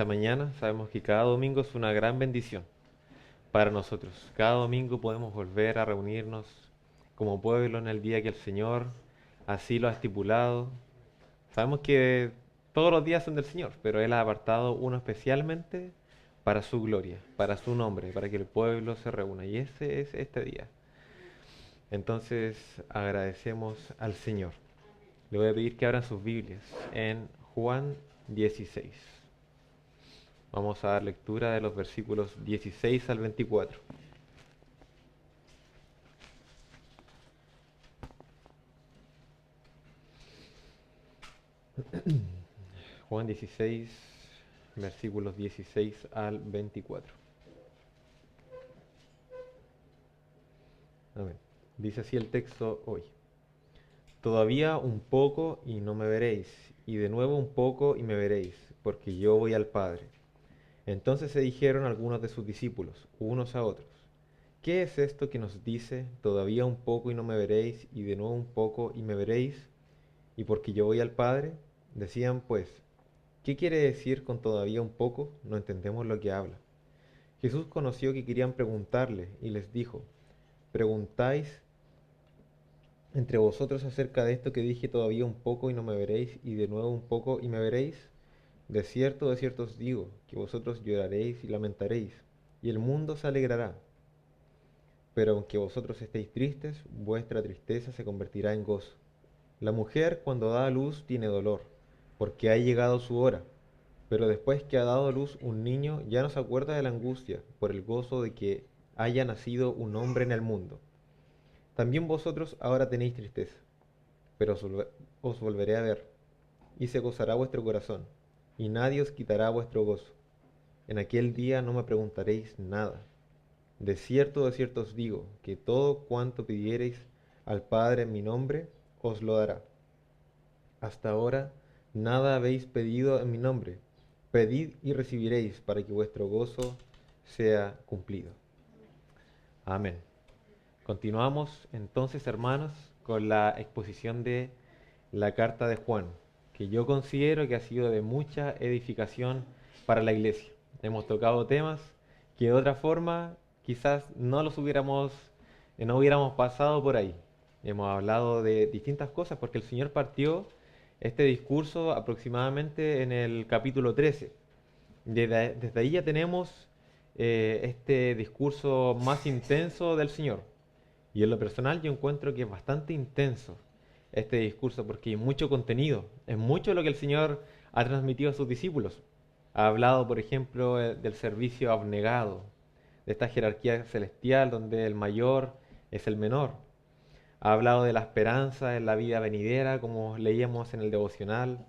esta mañana. Sabemos que cada domingo es una gran bendición para nosotros. Cada domingo podemos volver a reunirnos como pueblo en el día que el Señor así lo ha estipulado. Sabemos que todos los días son del Señor, pero Él ha apartado uno especialmente para su gloria, para su nombre, para que el pueblo se reúna. Y ese es este día. Entonces agradecemos al Señor. Le voy a pedir que abran sus Biblias en Juan 16. Vamos a dar lectura de los versículos 16 al 24. Juan 16, versículos 16 al 24. Amén. Dice así el texto hoy. Todavía un poco y no me veréis, y de nuevo un poco y me veréis, porque yo voy al Padre. Entonces se dijeron algunos de sus discípulos, unos a otros, ¿qué es esto que nos dice, todavía un poco y no me veréis, y de nuevo un poco y me veréis, y porque yo voy al Padre? Decían pues, ¿qué quiere decir con todavía un poco? No entendemos lo que habla. Jesús conoció que querían preguntarle, y les dijo, ¿preguntáis entre vosotros acerca de esto que dije todavía un poco y no me veréis, y de nuevo un poco y me veréis? De cierto os digo, que vosotros lloraréis y lamentaréis, y el mundo se alegrará. Pero aunque vosotros estéis tristes, vuestra tristeza se convertirá en gozo. La mujer cuando da a luz tiene dolor, porque ha llegado su hora. Pero después que ha dado a luz un niño, ya no se acuerda de la angustia, por el gozo de que haya nacido un hombre en el mundo. También vosotros ahora tenéis tristeza, pero os volveré a ver, y se gozará vuestro corazón, y nadie os quitará vuestro gozo. En aquel día no me preguntaréis nada. De cierto os digo, que todo cuanto pidiereis al Padre en mi nombre, os lo dará. Hasta ahora nada habéis pedido en mi nombre. Pedid y recibiréis, para que vuestro gozo sea cumplido. Amén. Continuamos entonces, hermanos, con la exposición de la carta de Juan, que yo considero que ha sido de mucha edificación para la iglesia. Hemos tocado temas que de otra forma quizás no hubiéramos pasado por ahí. Hemos hablado de distintas cosas porque el Señor partió este discurso aproximadamente en el capítulo 13. Desde ahí ya tenemos este discurso más intenso del Señor. Y en lo personal yo encuentro que es bastante intenso este discurso porque hay mucho contenido, es mucho lo que el Señor ha transmitido a sus discípulos. Ha hablado, por ejemplo, del servicio abnegado, de esta jerarquía celestial donde el mayor es el menor. Ha hablado de la esperanza en la vida venidera, como leíamos en el devocional.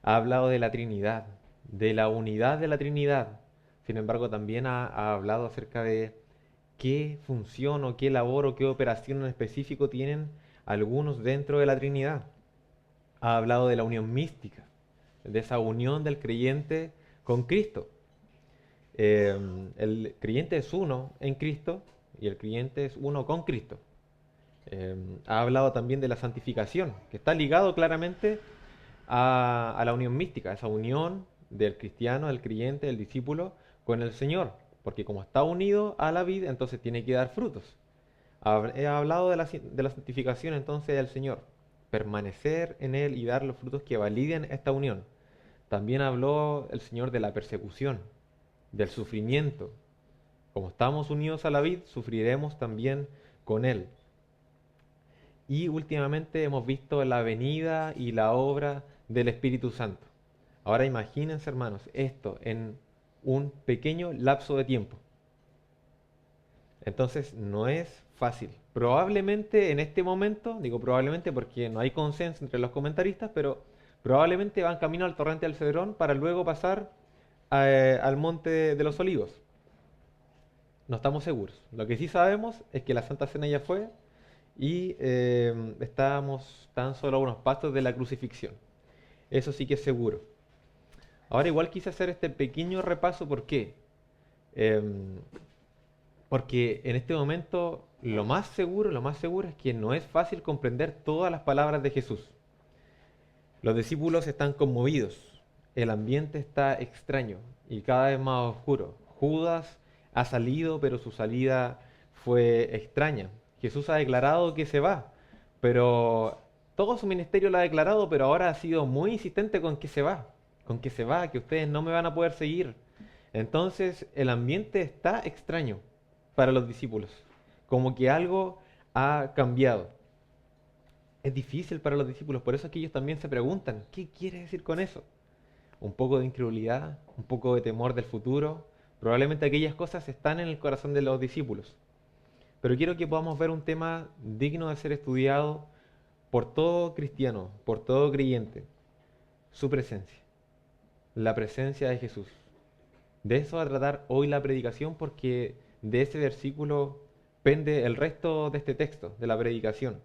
Ha hablado de la Trinidad, de la unidad de la Trinidad. Sin embargo, también ha hablado acerca de qué función o qué labor o qué operación en específico tienen algunos dentro de la Trinidad. Ha hablado de la unión mística, de esa unión del creyente con Cristo. El creyente es uno en Cristo y el creyente es uno con Cristo. Ha hablado también de la santificación, que está ligado claramente a la unión mística, esa unión del cristiano, del creyente, del discípulo con el Señor, porque como está unido a la vid, entonces tiene que dar frutos. He hablado de la santificación entonces del Señor, permanecer en Él y dar los frutos que validen esta unión. También habló el Señor de la persecución, del sufrimiento. Como estamos unidos a la vid, sufriremos también con Él. Y últimamente hemos visto la venida y la obra del Espíritu Santo. Ahora imagínense, hermanos, esto en un pequeño lapso de tiempo. Entonces no es fácil. Probablemente en este momento, digo probablemente porque no hay consenso entre los comentaristas, pero probablemente van camino al torrente del Cedrón para luego pasar al monte de los Olivos. No estamos seguros. Lo que sí sabemos es que la Santa Cena ya fue y estábamos tan solo a unos pasos de la crucifixión. Eso sí que es seguro. Ahora igual quise hacer este pequeño repaso. ¿Por qué? Porque en este momento lo más seguro es que no es fácil comprender todas las palabras de Jesús. Los discípulos están conmovidos, el ambiente está extraño, y cada vez más oscuro. Judas ha salido, pero su salida fue extraña. Jesús ha declarado que se va, pero todo su ministerio lo ha declarado, pero ahora ha sido muy insistente con que se va, que ustedes no me van a poder seguir. Entonces el ambiente está extraño para los discípulos, como que algo ha cambiado. Es difícil para los discípulos, por eso es que ellos también se preguntan, ¿qué quiere decir con eso? Un poco de incredulidad, un poco de temor del futuro. Probablemente aquellas cosas están en el corazón de los discípulos. Pero quiero que podamos ver un tema digno de ser estudiado por todo cristiano, por todo creyente. Su presencia, la presencia de Jesús. De eso va a tratar hoy la predicación porque de ese versículo pende el resto de este texto, de la predicación.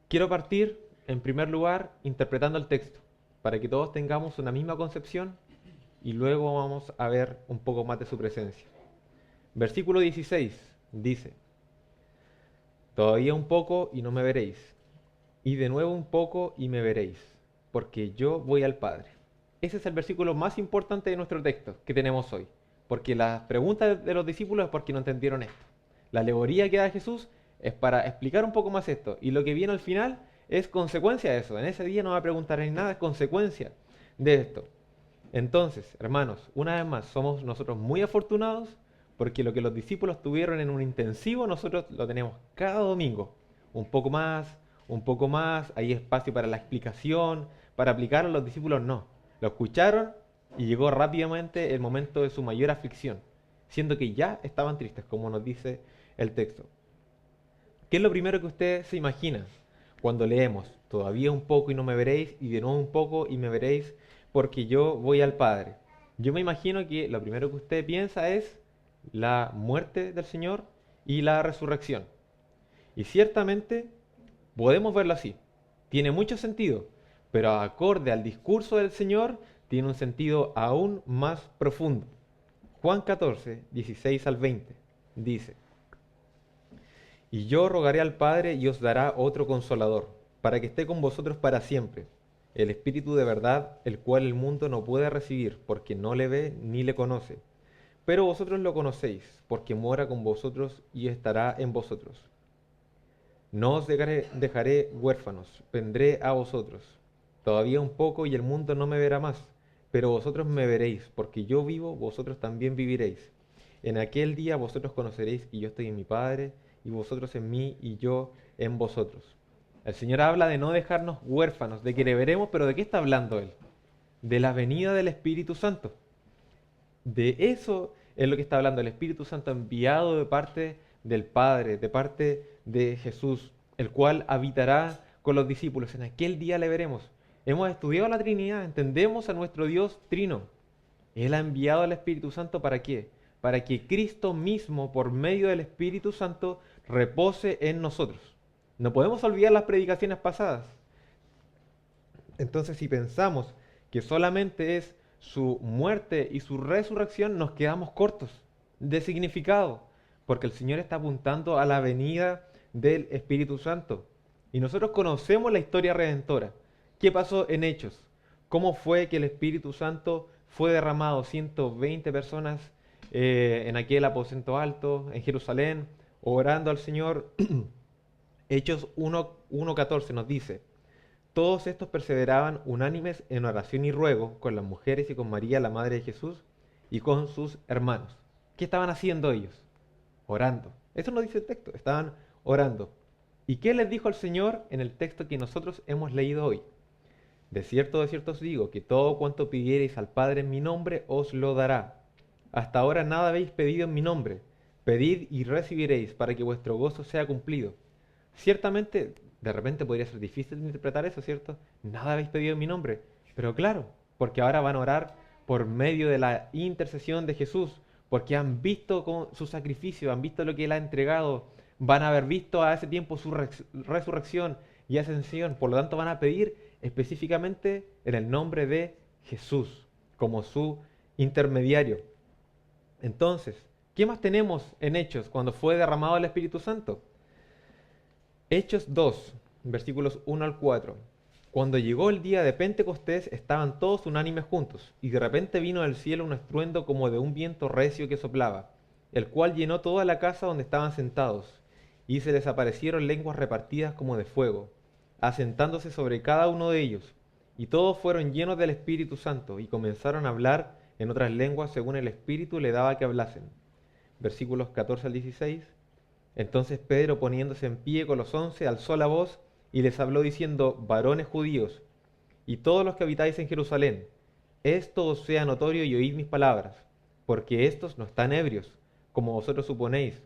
Quiero partir, en primer lugar, interpretando el texto, para que todos tengamos una misma concepción y luego vamos a ver un poco más de su presencia. Versículo 16 dice, todavía un poco y no me veréis, y de nuevo un poco y me veréis, porque yo voy al Padre. Ese es el versículo más importante de nuestro texto que tenemos hoy, porque las preguntas de los discípulos es porque no entendieron esto. La alegoría que da Jesús es para explicar un poco más esto, y lo que viene al final es consecuencia de eso. En ese día no va a preguntar ni nada, es consecuencia de esto. Entonces, hermanos, una vez más, somos nosotros muy afortunados porque lo que los discípulos tuvieron en un intensivo, nosotros lo tenemos cada domingo. Un poco más, hay espacio para la explicación, para aplicarlo. Los discípulos no. Lo escucharon y llegó rápidamente el momento de su mayor aflicción, siendo que ya estaban tristes, como nos dice el texto. ¿Qué es lo primero que usted se imagina cuando leemos? Todavía un poco y no me veréis, y de nuevo un poco y me veréis, porque yo voy al Padre. Yo me imagino que lo primero que usted piensa es la muerte del Señor y la resurrección. Y ciertamente podemos verlo así. Tiene mucho sentido, pero acorde al discurso del Señor, tiene un sentido aún más profundo. Juan 14, 16 al 20, dice, y yo rogaré al Padre y os dará otro consolador, para que esté con vosotros para siempre, el Espíritu de verdad, el cual el mundo no puede recibir, porque no le ve ni le conoce. Pero vosotros lo conocéis, porque mora con vosotros y estará en vosotros. No os dejaré huérfanos, vendré a vosotros. Todavía un poco y el mundo no me verá más, pero vosotros me veréis, porque yo vivo, vosotros también viviréis. En aquel día vosotros conoceréis que yo estoy en mi Padre, y vosotros en mí, y yo en vosotros. El Señor habla de no dejarnos huérfanos, de que le veremos, pero ¿de qué está hablando Él? De la venida del Espíritu Santo. De eso es lo que está hablando el Espíritu Santo enviado de parte del Padre, de parte de Jesús, el cual habitará con los discípulos. En aquel día le veremos. Hemos estudiado la Trinidad, entendemos a nuestro Dios trino. Él ha enviado al Espíritu Santo ¿para qué? Para que Cristo mismo, por medio del Espíritu Santo, repose en nosotros. No podemos olvidar las predicaciones pasadas. Entonces, si pensamos que solamente es su muerte y su resurrección, nos quedamos cortos de significado, porque el Señor está apuntando a la venida del Espíritu Santo. Y nosotros conocemos la historia redentora. ¿Qué pasó en Hechos? ¿Cómo fue que el Espíritu Santo fue derramado? 120 personas en aquel aposento alto, en Jerusalén, orando al Señor. Hechos 1:14 nos dice, todos estos perseveraban unánimes en oración y ruego con las mujeres y con María, la madre de Jesús, y con sus hermanos. ¿Qué estaban haciendo ellos? Orando. Eso nos dice el texto, estaban orando. ¿Y qué les dijo el Señor en el texto que nosotros hemos leído hoy? De cierto os digo, que todo cuanto pidiereis al Padre en mi nombre, os lo dará. Hasta ahora nada habéis pedido en mi nombre. Pedid y recibiréis, para que vuestro gozo sea cumplido. Ciertamente, de repente podría ser difícil de interpretar eso, ¿cierto? Nada habéis pedido en mi nombre. Pero claro, porque ahora van a orar por medio de la intercesión de Jesús, porque han visto con su sacrificio, han visto lo que Él ha entregado, van a haber visto a ese tiempo su resurrección y ascensión. Por lo tanto, van a pedir específicamente en el nombre de Jesús, como su intermediario. Entonces, ¿qué más tenemos en Hechos cuando fue derramado el Espíritu Santo? Hechos 2, versículos 1 al 4. Cuando llegó el día de Pentecostés, estaban todos unánimes juntos, y de repente vino del cielo un estruendo como de un viento recio que soplaba, el cual llenó toda la casa donde estaban sentados, y se les aparecieron lenguas repartidas como de fuego, asentándose sobre cada uno de ellos, y todos fueron llenos del Espíritu Santo, y comenzaron a hablar en otras lenguas según el Espíritu le daba que hablasen. Versículos 14 al 16. Entonces Pedro, poniéndose en pie con los 11, alzó la voz y les habló diciendo: varones judíos, y todos los que habitáis en Jerusalén, esto os sea notorio y oíd mis palabras, porque estos no están ebrios, como vosotros suponéis,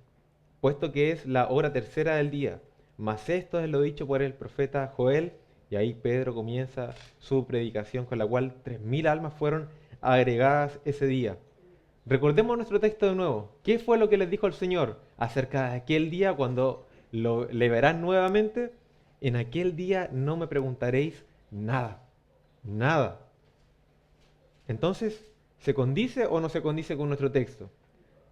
puesto que es la hora tercera del día. Mas esto es lo dicho por el profeta Joel. Y ahí Pedro comienza su predicación, con la cual 3000 almas fueron agregadas ese día. Recordemos nuestro texto de nuevo. ¿Qué fue lo que les dijo el Señor acerca de aquel día cuando le verán nuevamente? En aquel día no me preguntaréis nada. Nada. Entonces, ¿se condice o no se condice con nuestro texto?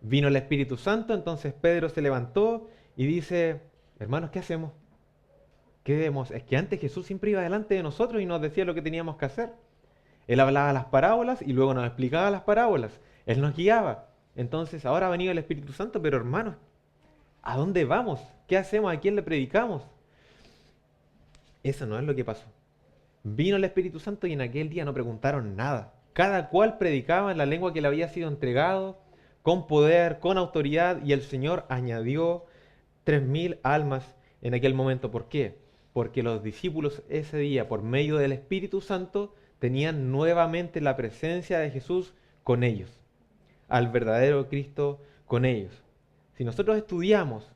Vino el Espíritu Santo, entonces Pedro se levantó y dice: hermanos, ¿qué hacemos? ¿Qué debemos? Es que antes Jesús siempre iba delante de nosotros y nos decía lo que teníamos que hacer. Él hablaba las parábolas y luego nos explicaba las parábolas. Él nos guiaba. Entonces, ahora ha venido el Espíritu Santo, pero hermanos, ¿a dónde vamos? ¿Qué hacemos? ¿A quién le predicamos? Eso no es lo que pasó. Vino el Espíritu Santo y en aquel día no preguntaron nada. Cada cual predicaba en la lengua que le había sido entregado, con poder, con autoridad, y el Señor añadió 3000 almas en aquel momento. ¿Por qué? Porque los discípulos ese día, por medio del Espíritu Santo, tenían nuevamente la presencia de Jesús con ellos, al verdadero Cristo con ellos. Si nosotros estudiamos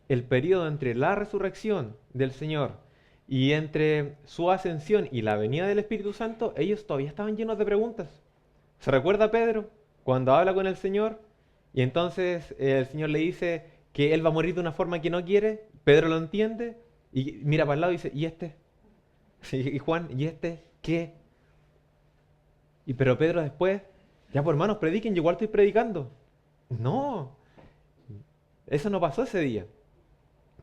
el periodo entre la resurrección del Señor y entre su ascensión y la venida del Espíritu Santo, ellos todavía estaban llenos de preguntas. ¿Se recuerda Pedro cuando habla con el Señor? Y entonces el Señor le dice que él va a morir de una forma que no quiere. Pedro lo entiende y mira para el lado y dice: ¿y este? Y Juan: ¿y este qué? Pero Pedro después: ya, pues hermanos, prediquen, yo igual estoy predicando. No, eso no pasó ese día.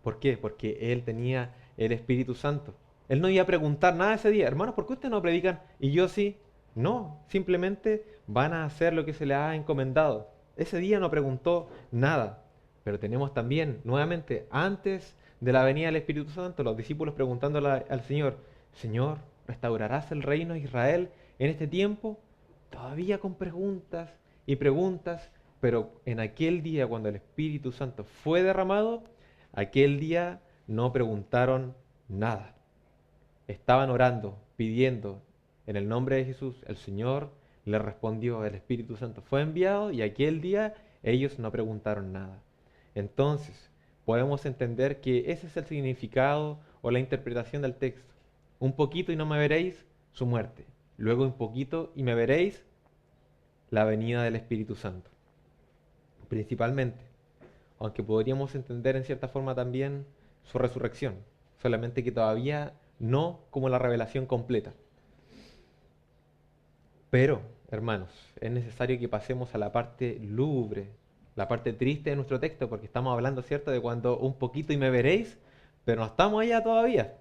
¿Por qué? Porque él tenía el Espíritu Santo. Él no iba a preguntar nada ese día: hermanos, ¿por qué ustedes no predican y yo sí? No, simplemente van a hacer lo que se les ha encomendado. Ese día no preguntó nada. Pero tenemos también, nuevamente, antes de la venida del Espíritu Santo, los discípulos preguntándole al Señor: Señor, ¿restaurarás el reino de Israel en este tiempo? Todavía con preguntas y preguntas, pero en aquel día cuando el Espíritu Santo fue derramado, aquel día no preguntaron nada. Estaban orando, pidiendo en el nombre de Jesús. El Señor les respondió, el Espíritu Santo fue enviado y aquel día ellos no preguntaron nada. Entonces, podemos entender que ese es el significado o la interpretación del texto. Un poquito y no me veréis, su muerte. Luego un poquito y me veréis, la venida del Espíritu Santo. Principalmente, aunque podríamos entender en cierta forma también su resurrección, solamente que todavía no como la revelación completa. Pero, hermanos, es necesario que pasemos a la parte lúgubre, la parte triste de nuestro texto, porque estamos hablando, ¿cierto?, de cuando un poquito y me veréis, pero no estamos allá todavía,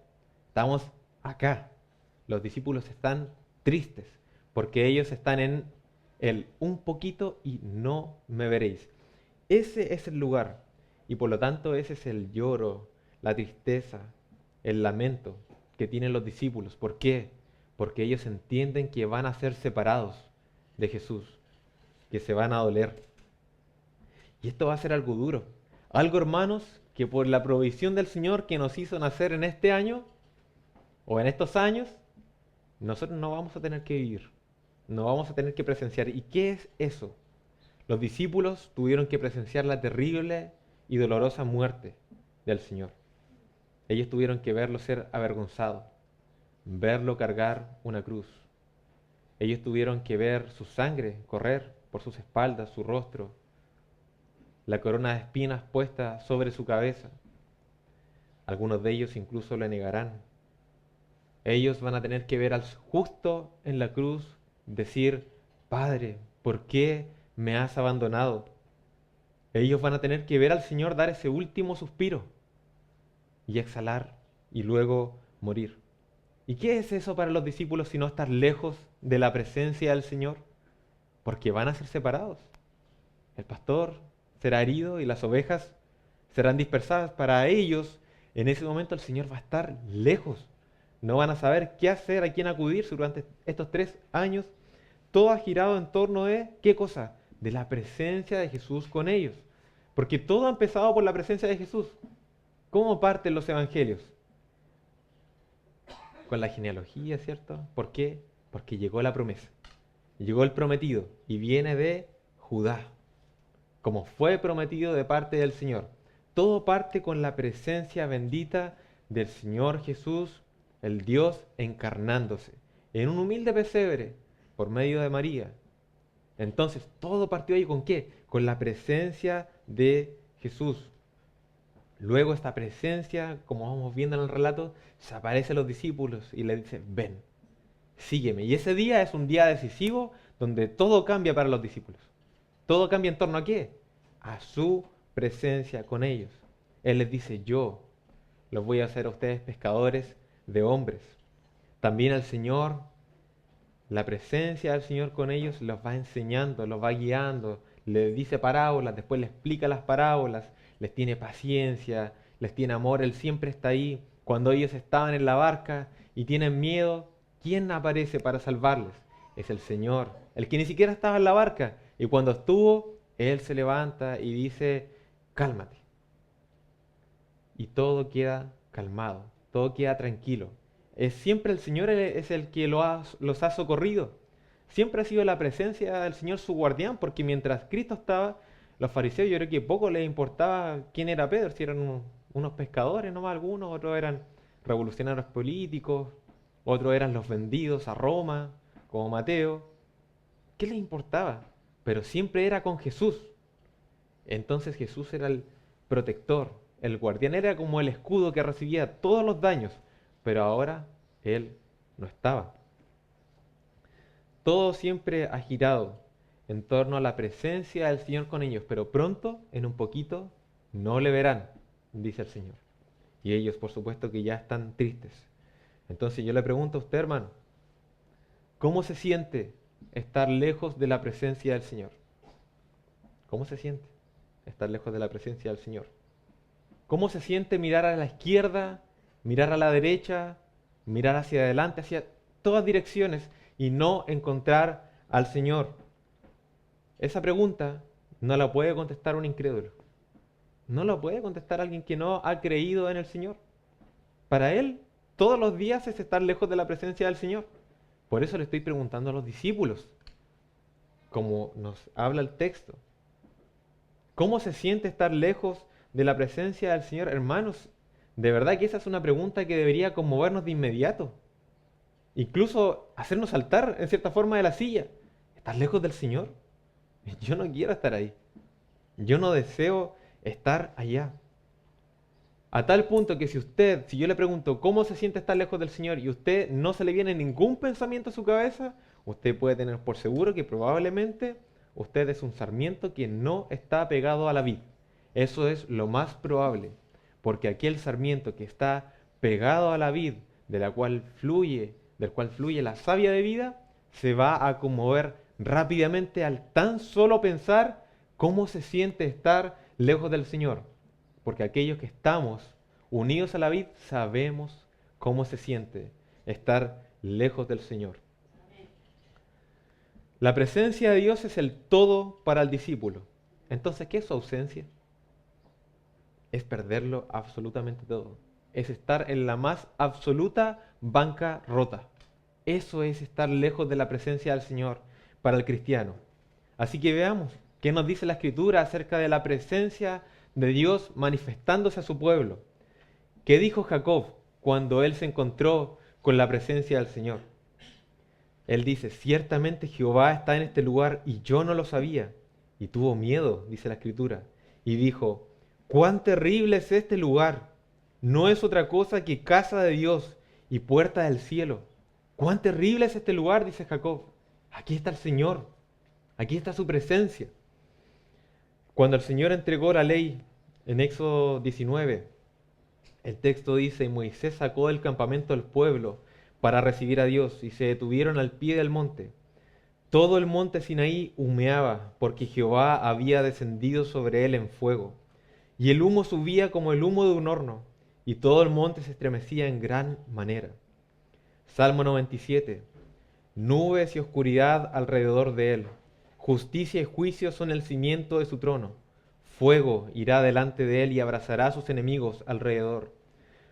estamos acá. Los discípulos están tristes, porque ellos están en el un poquito y no me veréis. Ese es el lugar, y por lo tanto ese es el lloro, la tristeza, el lamento que tienen los discípulos. ¿Por qué? Porque ellos entienden que van a ser separados de Jesús, que se van a doler. Y esto va a ser algo duro. Algo, hermanos, que por la provisión del Señor que nos hizo nacer en este año, o en estos años, nosotros no vamos a tener que vivir. No vamos a tener que presenciar. ¿Y qué es eso? Los discípulos tuvieron que presenciar la terrible y dolorosa muerte del Señor. Ellos tuvieron que verlo ser avergonzado, verlo cargar una cruz. Ellos tuvieron que ver su sangre correr por sus espaldas, su rostro, la corona de espinas puesta sobre su cabeza. Algunos de ellos incluso le negarán. Ellos van a tener que ver al justo en la cruz decir: Padre, ¿por qué me has abandonado? Ellos van a tener que ver al Señor dar ese último suspiro y exhalar y luego morir. ¿Y qué es eso para los discípulos si no estar lejos de la presencia del Señor? Porque van a ser separados. El pastor será herido y las ovejas serán dispersadas. Para ellos, en ese momento el Señor va a estar lejos. No van a saber qué hacer, a quién acudir durante estos 3 años. Todo ha girado en torno de, ¿qué cosa? De la presencia de Jesús con ellos. Porque todo ha empezado por la presencia de Jesús. ¿Cómo parten los evangelios? Con la genealogía, ¿cierto? ¿Por qué? Porque llegó la promesa. Llegó el prometido y viene de Judá, como fue prometido de parte del Señor. Todo parte con la presencia bendita del Señor Jesús, el Dios encarnándose, en un humilde pesebre, por medio de María. Entonces, todo partió ahí ¿con qué? Con la presencia de Jesús. Luego esta presencia, como vamos viendo en el relato, se aparece a los discípulos y le dice, ven, sígueme. Y ese día es un día decisivo donde todo cambia para los discípulos. Todo cambia en torno a qué? A su presencia con ellos. Él les dice, yo los voy a hacer a ustedes pescadores de hombres. También el Señor, la presencia del Señor con ellos los va enseñando, los va guiando, les dice parábolas, después les explica las parábolas, les tiene paciencia, les tiene amor, Él siempre está ahí. Cuando ellos estaban en la barca y tienen miedo, ¿quién aparece para salvarles? Es el Señor, el que ni siquiera estaba en la barca. Y cuando estuvo, Él se levanta y dice, cálmate. Y todo queda calmado, todo queda tranquilo. Es siempre el Señor es el que los ha socorrido. Siempre ha sido la presencia del Señor su guardián, porque mientras Cristo estaba, los fariseos yo creo que poco les importaba quién era Pedro, si eran unos pescadores nomás algunos, otros eran revolucionarios políticos, otros eran los vendidos a Roma, como Mateo. ¿Qué les importaba? Pero siempre era con Jesús. Entonces Jesús era el protector, el guardián, era como el escudo que recibía todos los daños, pero ahora Él no estaba. Todo siempre ha girado en torno a la presencia del Señor con ellos, pero pronto, en un poquito, no le verán, dice el Señor. Y ellos, por supuesto, que ya están tristes. Entonces yo le pregunto a usted, hermano, ¿cómo se siente estar lejos de la presencia del Señor? ¿Cómo se siente estar lejos de la presencia del Señor? ¿Cómo se siente mirar a la izquierda, mirar a la derecha, mirar hacia adelante, hacia todas direcciones y no encontrar al Señor? Esa pregunta no la puede contestar un incrédulo. No la puede contestar alguien que no ha creído en el Señor. Para él, todos los días es estar lejos de la presencia del Señor. Por eso le estoy preguntando a los discípulos, como nos habla el texto. ¿Cómo se siente estar lejos de la presencia del Señor? Hermanos, de verdad que esa es una pregunta que debería conmovernos de inmediato. Incluso hacernos saltar en cierta forma de la silla. ¿Estás lejos del Señor? Yo no quiero estar ahí. Yo no deseo estar allá. A tal punto que si yo le pregunto cómo se siente estar lejos del Señor y usted no se le viene ningún pensamiento a su cabeza, usted puede tener por seguro que probablemente usted es un sarmiento que no está pegado a la vid. Eso es lo más probable, porque aquel sarmiento que está pegado a la vid, del cual fluye la savia de vida, se va a conmover rápidamente al tan solo pensar cómo se siente estar lejos del Señor. Porque aquellos que estamos unidos a la vid sabemos cómo se siente estar lejos del Señor. La presencia de Dios es el todo para el discípulo. Entonces, ¿qué es su ausencia? Es perderlo absolutamente todo. Es estar en la más absoluta bancarrota. Eso es estar lejos de la presencia del Señor para el cristiano. Así que veamos qué nos dice la Escritura acerca de la presencia de Dios manifestándose a su pueblo. ¿Qué dijo Jacob cuando él se encontró con la presencia del Señor? Él dice, ciertamente Jehová está en este lugar y yo no lo sabía. Y tuvo miedo, dice la Escritura, y dijo, cuán terrible es este lugar. No es otra cosa que casa de Dios y puerta del cielo. Cuán terrible es este lugar, dice Jacob. Aquí está el Señor, aquí está su presencia. Cuando el Señor entregó la ley en Éxodo 19, el texto dice, y Moisés sacó del campamento al pueblo para recibir a Dios y se detuvieron al pie del monte. Todo el monte Sinaí humeaba, porque Jehová había descendido sobre él en fuego, y el humo subía como el humo de un horno, y todo el monte se estremecía en gran manera. Salmo 97. Nubes y oscuridad alrededor de él. Justicia y juicio son el cimiento de su trono. Fuego irá delante de él y abrazará a sus enemigos alrededor.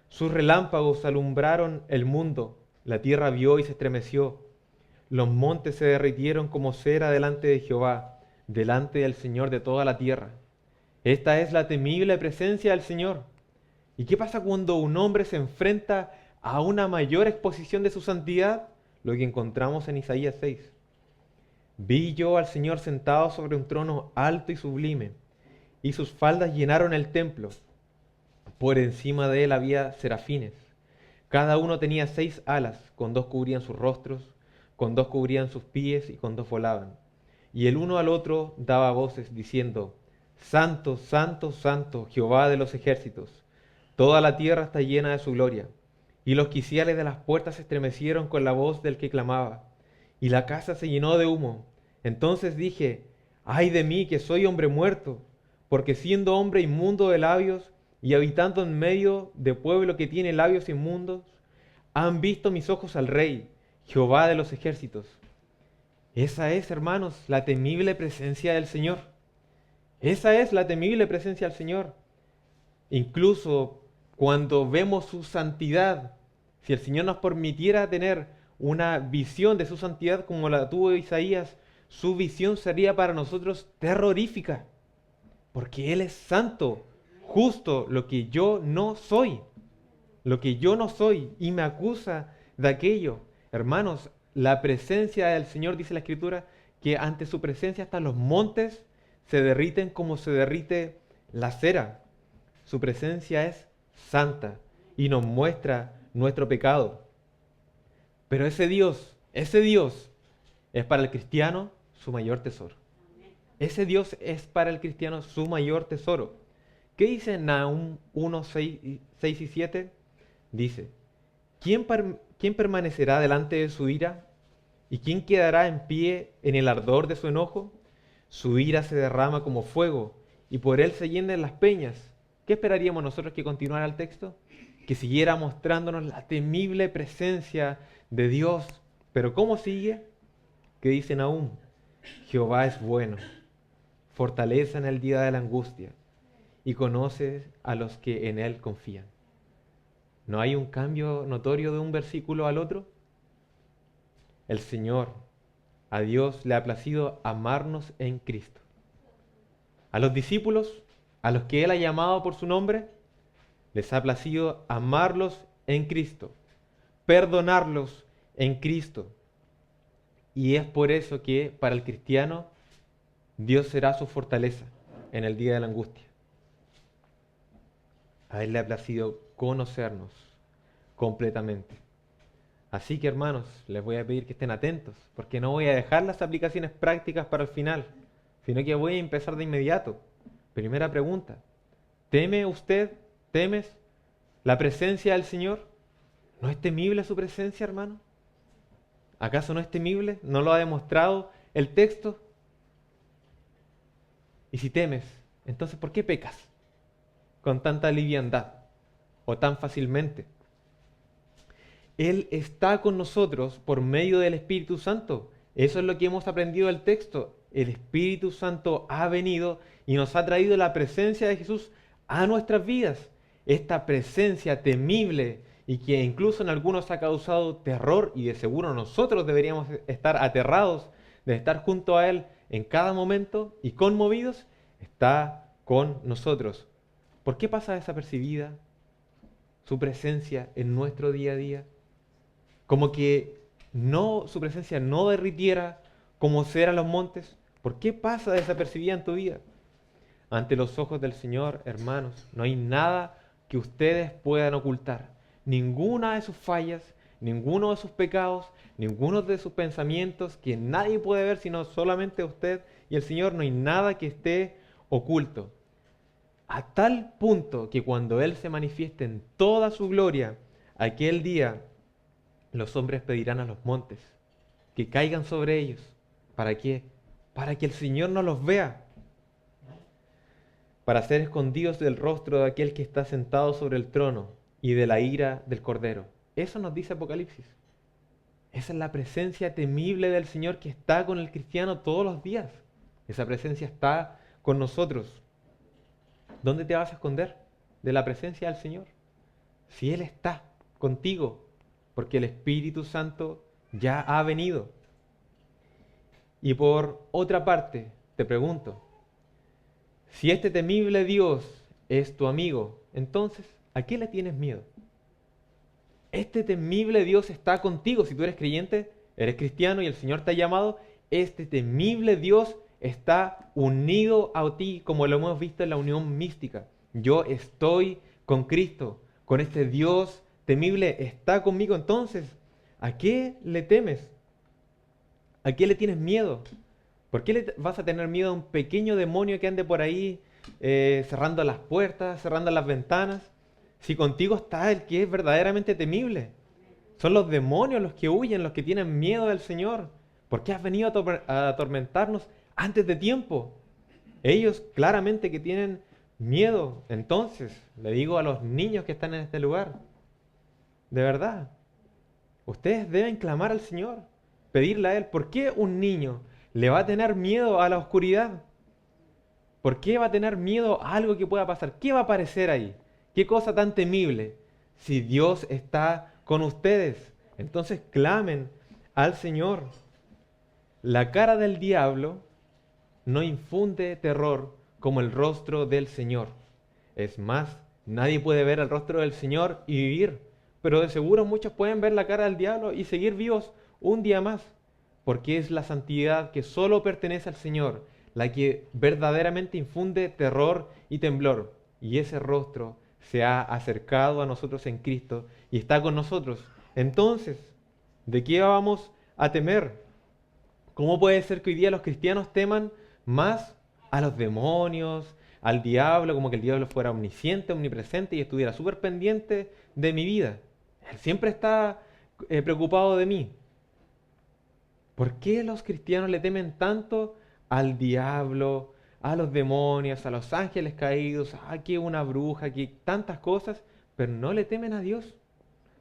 Sus relámpagos alumbraron el mundo. La tierra vio y se estremeció. Los montes se derritieron como cera delante de Jehová, delante del Señor de toda la tierra. Esta es la temible presencia del Señor. ¿Y qué pasa cuando un hombre se enfrenta a una mayor exposición de su santidad? Lo que encontramos en Isaías 6. Vi yo al Señor sentado sobre un trono alto y sublime, y sus faldas llenaron el templo. Por encima de él había serafines. Cada uno tenía 6 alas, con 2 cubrían sus rostros, con 2 cubrían sus pies y con 2 volaban. Y el uno al otro daba voces diciendo: Santo, santo, santo, Jehová de los ejércitos. Toda la tierra está llena de su gloria. Y los quiciales de las puertas se estremecieron con la voz del que clamaba, y la casa se llenó de humo. Entonces dije: ay de mí, que soy hombre muerto, porque siendo hombre inmundo de labios y habitando en medio de pueblo que tiene labios inmundos, han visto mis ojos al Rey, Jehová de los ejércitos. Esa es, hermanos, la temible presencia del Señor. Esa es la temible presencia del Señor. Incluso cuando vemos su santidad, si el Señor nos permitiera tener una visión de su santidad como la tuvo Isaías, su visión sería para nosotros terrorífica, porque Él es santo, justo, lo que yo no soy, lo que yo no soy, y me acusa de aquello. Hermanos, la presencia del Señor, dice la Escritura, que ante su presencia hasta los montes se derriten como se derrite la cera. Su presencia es santa y nos muestra nuestro pecado. Pero ese Dios es para el cristiano su mayor tesoro. Ese Dios es para el cristiano su mayor tesoro. ¿Qué dice Nahum 1, 6 y 7? Dice: ¿Quién permanecerá delante de su ira? ¿Y quién quedará en pie en el ardor de su enojo? Su ira se derrama como fuego, y por él se llenan las peñas. ¿Qué esperaríamos nosotros que continuara el texto? Que siguiera mostrándonos la temible presencia de Dios. Pero ¿cómo sigue? ¿Qué dice Nahum? Jehová es bueno, fortaleza en el día de la angustia, y conoce a los que en él confían. ¿No hay un cambio notorio de un versículo al otro? El Señor, a Dios le ha placido amarnos en Cristo. A los discípulos, a los que Él ha llamado por su nombre, les ha placido amarlos en Cristo, perdonarlos en Cristo. Y es por eso que para el cristiano Dios será su fortaleza en el día de la angustia. A Él le ha placido conocernos completamente. Así que, hermanos, les voy a pedir que estén atentos, porque no voy a dejar las aplicaciones prácticas para el final, sino que voy a empezar de inmediato. Primera pregunta: ¿teme usted, temes la presencia del Señor? ¿No es temible su presencia, hermano? ¿Acaso no es temible? ¿No lo ha demostrado el texto? Y si temes, entonces ¿por qué pecas con tanta liviandad o tan fácilmente? Él está con nosotros por medio del Espíritu Santo. Eso es lo que hemos aprendido del texto. El Espíritu Santo ha venido y nos ha traído la presencia de Jesús a nuestras vidas. Esta presencia temible y que incluso en algunos ha causado terror, y de seguro nosotros deberíamos estar aterrados de estar junto a Él en cada momento y conmovidos, está con nosotros. ¿Por qué pasa desapercibida su presencia en nuestro día a día? Como que su presencia no derritiera como cera los montes. ¿Por qué pasa desapercibida en tu vida? Ante los ojos del Señor, hermanos, no hay nada que ustedes puedan ocultar. Ninguna de sus fallas, ninguno de sus pecados, ninguno de sus pensamientos que nadie puede ver sino solamente usted y el Señor. No hay nada que esté oculto. A tal punto que cuando Él se manifieste en toda su gloria, aquel día Los hombres pedirán a los montes que caigan sobre ellos. ¿Para qué? Para que el Señor no los vea. Para ser escondidos del rostro de aquel que está sentado sobre el trono y de la ira del Cordero. Eso nos dice Apocalipsis. Esa es la presencia temible del Señor que está con el cristiano todos los días. Esa presencia está con nosotros. ¿Dónde te vas a esconder de la presencia del Señor? Si Él está contigo, porque el Espíritu Santo ya ha venido. Y por otra parte, te pregunto, si este temible Dios es tu amigo, entonces, ¿a qué le tienes miedo? Este temible Dios está contigo. Si tú eres creyente, eres cristiano y el Señor te ha llamado, este temible Dios está unido a ti, como lo hemos visto en la unión mística. Yo estoy con Cristo, con este Dios temible, está conmigo. Entonces, ¿a qué le temes? ¿A qué le tienes miedo? ¿Por qué le vas a tener miedo a un pequeño demonio que ande por ahí cerrando las puertas, cerrando las ventanas? Si contigo está el que es verdaderamente temible. Son los demonios los que huyen, los que tienen miedo del Señor. ¿Por qué has venido a atormentarnos antes de tiempo? Ellos claramente que tienen miedo. Entonces, le digo a los niños que están en este lugar, de verdad, ustedes deben clamar al Señor, pedirle a Él. ¿Por qué un niño le va a tener miedo a la oscuridad? ¿Por qué va a tener miedo a algo que pueda pasar? ¿Qué va a aparecer ahí? ¿Qué cosa tan temible? Si Dios está con ustedes, entonces clamen al Señor. La cara del diablo no infunde terror como el rostro del Señor. Es más, nadie puede ver el rostro del Señor y vivir, pero de seguro muchos pueden ver la cara del diablo y seguir vivos un día más, porque es la santidad que solo pertenece al Señor, la que verdaderamente infunde terror y temblor. Y ese rostro se ha acercado a nosotros en Cristo y está con nosotros. Entonces, ¿de qué vamos a temer? ¿Cómo puede ser que hoy día los cristianos teman más a los demonios, al diablo, como que el diablo fuera omnisciente, omnipresente y estuviera súper pendiente de mi vida? Él siempre está preocupado de mí. ¿Por qué los cristianos le temen tanto al diablo, a los demonios, a los ángeles caídos, a que una bruja, que tantas cosas, pero no le temen a Dios?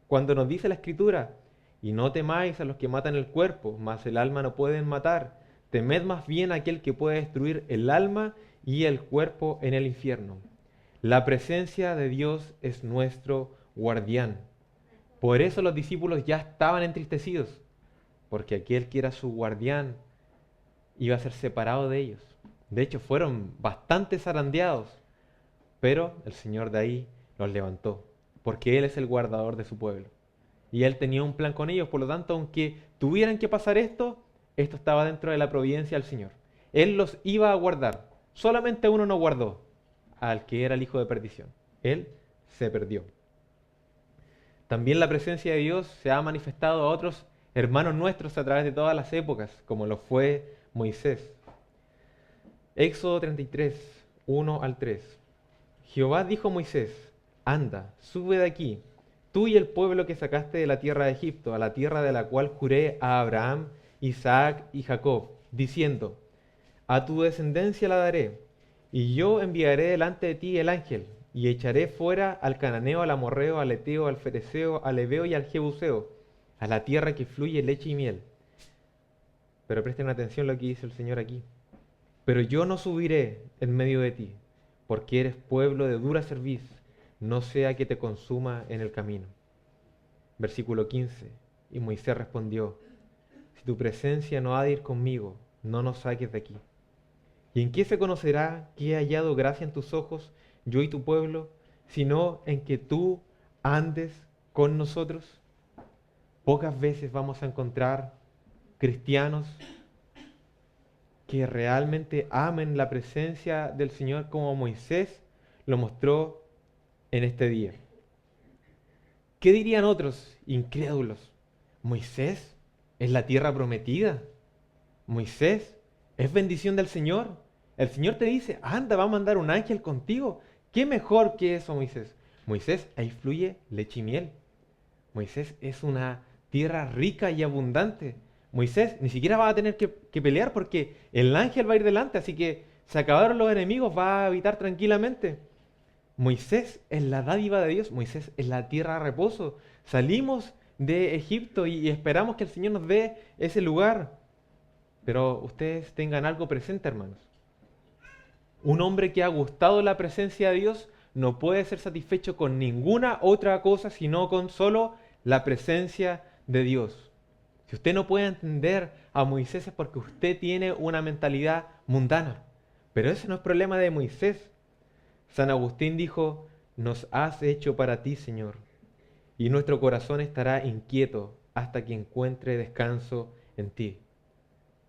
Cuando nos dice la Escritura, y no temáis a los que matan el cuerpo, mas el alma no pueden matar, temed más bien a aquel que puede destruir el alma y el cuerpo en el infierno. La presencia de Dios es nuestro guardián. Por eso los discípulos ya estaban entristecidos, porque aquel que era su guardián iba a ser separado de ellos. De hecho, fueron bastante zarandeados, pero el Señor de ahí los levantó, porque Él es el guardador de su pueblo. Y Él tenía un plan con ellos, por lo tanto, aunque tuvieran que pasar esto, esto estaba dentro de la providencia del Señor. Él los iba a guardar. Solamente uno no guardó, al que era el hijo de perdición. Él se perdió. También la presencia de Dios se ha manifestado a otros hermanos nuestros a través de todas las épocas, como lo fue Moisés. Éxodo 33, 1 al 3. Jehová dijo a Moisés: anda, sube de aquí, tú y el pueblo que sacaste de la tierra de Egipto, a la tierra de la cual juré a Abraham, Isaac y Jacob, diciendo: a tu descendencia la daré, y yo enviaré delante de ti el ángel, y echaré fuera al cananeo, al amorreo, al eteo, al fereceo, al heveo y al jebuseo, a la tierra que fluye leche y miel. Pero presten atención a lo que dice el Señor aquí. Pero yo no subiré en medio de ti, porque eres pueblo de dura cerviz, no sea que te consuma en el camino. Versículo 15. Y Moisés respondió: si tu presencia no ha de ir conmigo, no nos saques de aquí. ¿Y en qué se conocerá que he hallado gracia en tus ojos, yo y tu pueblo, sino en que tú andes con nosotros? Pocas veces vamos a encontrar cristianos que realmente amen la presencia del Señor como Moisés lo mostró en este día. ¿Qué dirían otros incrédulos? ¿Moisés es la tierra prometida? ¿Moisés es bendición del Señor? El Señor te dice: anda, va a mandar un ángel contigo. ¿Qué mejor que eso, Moisés? Moisés, ahí fluye leche y miel. Moisés es una tierra rica y abundante. Moisés, ni siquiera va a tener que pelear porque el ángel va a ir delante, así que se acabaron los enemigos, va a habitar tranquilamente. Moisés es la dádiva de Dios, Moisés es la tierra de reposo. Salimos de Egipto y esperamos que el Señor nos dé ese lugar. Pero ustedes tengan algo presente, hermanos. Un hombre que ha gustado la presencia de Dios no puede ser satisfecho con ninguna otra cosa, sino con solo la presencia de Dios. Si usted no puede entender a Moisés es porque usted tiene una mentalidad mundana. Pero ese no es problema de Moisés. San Agustín dijo, nos has hecho para ti, Señor, y nuestro corazón estará inquieto hasta que encuentre descanso en ti.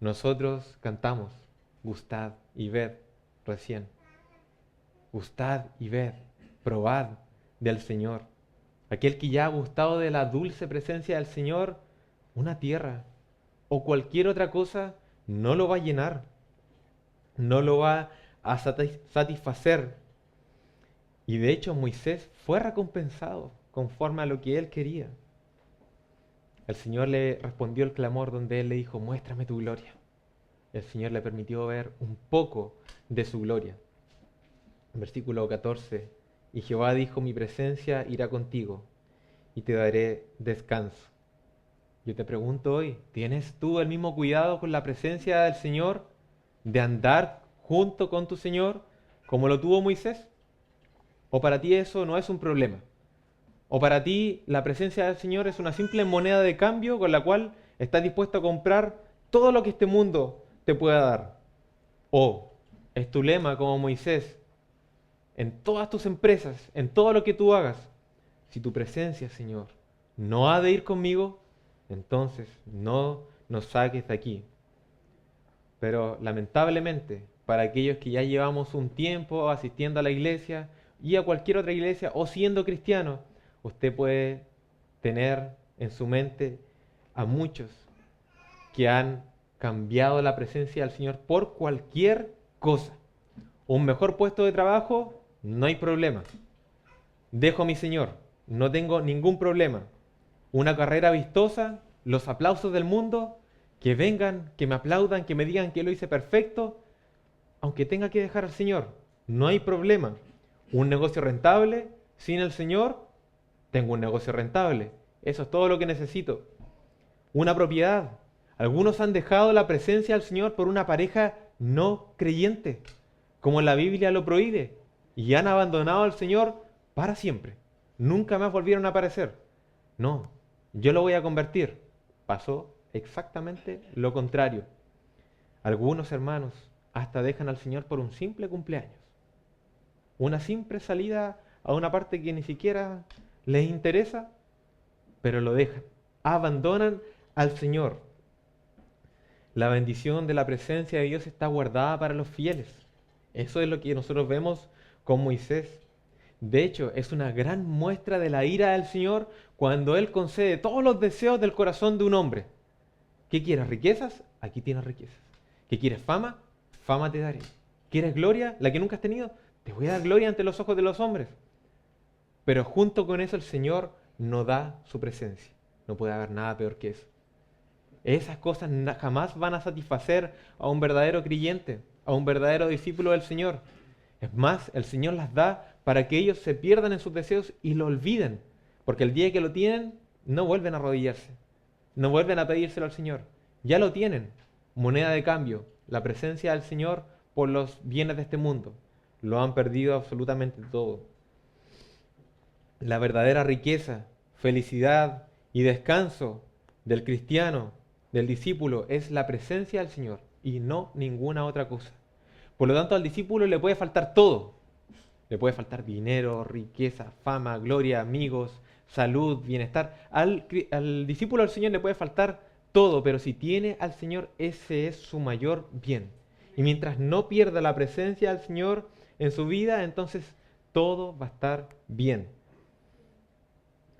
Nosotros cantamos, gustad y ved recién. Gustad y ved, probad del Señor. Aquel que ya ha gustado de la dulce presencia del Señor, una tierra o cualquier otra cosa no lo va a llenar, no lo va a satisfacer. Y de hecho Moisés fue recompensado conforme a lo que él quería. El Señor le respondió el clamor donde él le dijo, muéstrame tu gloria. El Señor le permitió ver un poco de su gloria. Versículo 14. Y Jehová dijo, mi presencia irá contigo y te daré descanso. Yo te pregunto hoy, ¿tienes tú el mismo cuidado con la presencia del Señor de andar junto con tu Señor como lo tuvo Moisés? ¿O para ti eso no es un problema? ¿O para ti la presencia del Señor es una simple moneda de cambio con la cual estás dispuesto a comprar todo lo que este mundo te pueda dar? ¿O es tu lema como Moisés en todas tus empresas, en todo lo que tú hagas? Si tu presencia, Señor, no ha de ir conmigo, entonces no nos saques de aquí. Pero lamentablemente, para aquellos que ya llevamos un tiempo asistiendo a la iglesia y a cualquier otra iglesia o siendo cristiano, usted puede tener en su mente a muchos que han cambiado la presencia del Señor por cualquier cosa. Un mejor puesto de trabajo, no hay problema. Dejo a mi Señor, no tengo ningún problema. Una carrera vistosa, los aplausos del mundo, que vengan, que me aplaudan, que me digan que lo hice perfecto, aunque tenga que dejar al Señor, no hay problema. Un negocio rentable, sin el Señor, tengo un negocio rentable. Eso es todo lo que necesito. Una propiedad. Algunos han dejado la presencia del Señor por una pareja no creyente, como la Biblia lo prohíbe, y han abandonado al Señor para siempre. Nunca más volvieron a aparecer. No, yo lo voy a convertir. Pasó exactamente lo contrario. Algunos hermanos hasta dejan al Señor por un simple cumpleaños. Una simple salida a una parte que ni siquiera les interesa, pero lo dejan. Abandonan al Señor. La bendición de la presencia de Dios está guardada para los fieles. Eso es lo que nosotros vemos con Moisés. De hecho, es una gran muestra de la ira del Señor cuando Él concede todos los deseos del corazón de un hombre. ¿Qué quieres? ¿Riquezas? Aquí tienes riquezas. ¿Qué quieres? ¿Fama? Fama te daré. ¿Quieres gloria? ¿La que nunca has tenido? Te voy a dar gloria ante los ojos de los hombres. Pero junto con eso el Señor no da su presencia. No puede haber nada peor que eso. Esas cosas jamás van a satisfacer a un verdadero creyente, a un verdadero discípulo del Señor. Es más, el Señor las da para que ellos se pierdan en sus deseos y lo olviden. Porque el día que lo tienen, no vuelven a arrodillarse. No vuelven a pedírselo al Señor. Ya lo tienen. Moneda de cambio. La presencia del Señor por los bienes de este mundo. Lo han perdido absolutamente todo. La verdadera riqueza, felicidad y descanso del cristiano, del discípulo, es la presencia del Señor y no ninguna otra cosa. Por lo tanto, al discípulo le puede faltar todo. Le puede faltar dinero, riqueza, fama, gloria, amigos, salud, bienestar. Al discípulo del Señor le puede faltar todo, pero si tiene al Señor, ese es su mayor bien. Y mientras no pierda la presencia del Señor en su vida, entonces todo va a estar bien.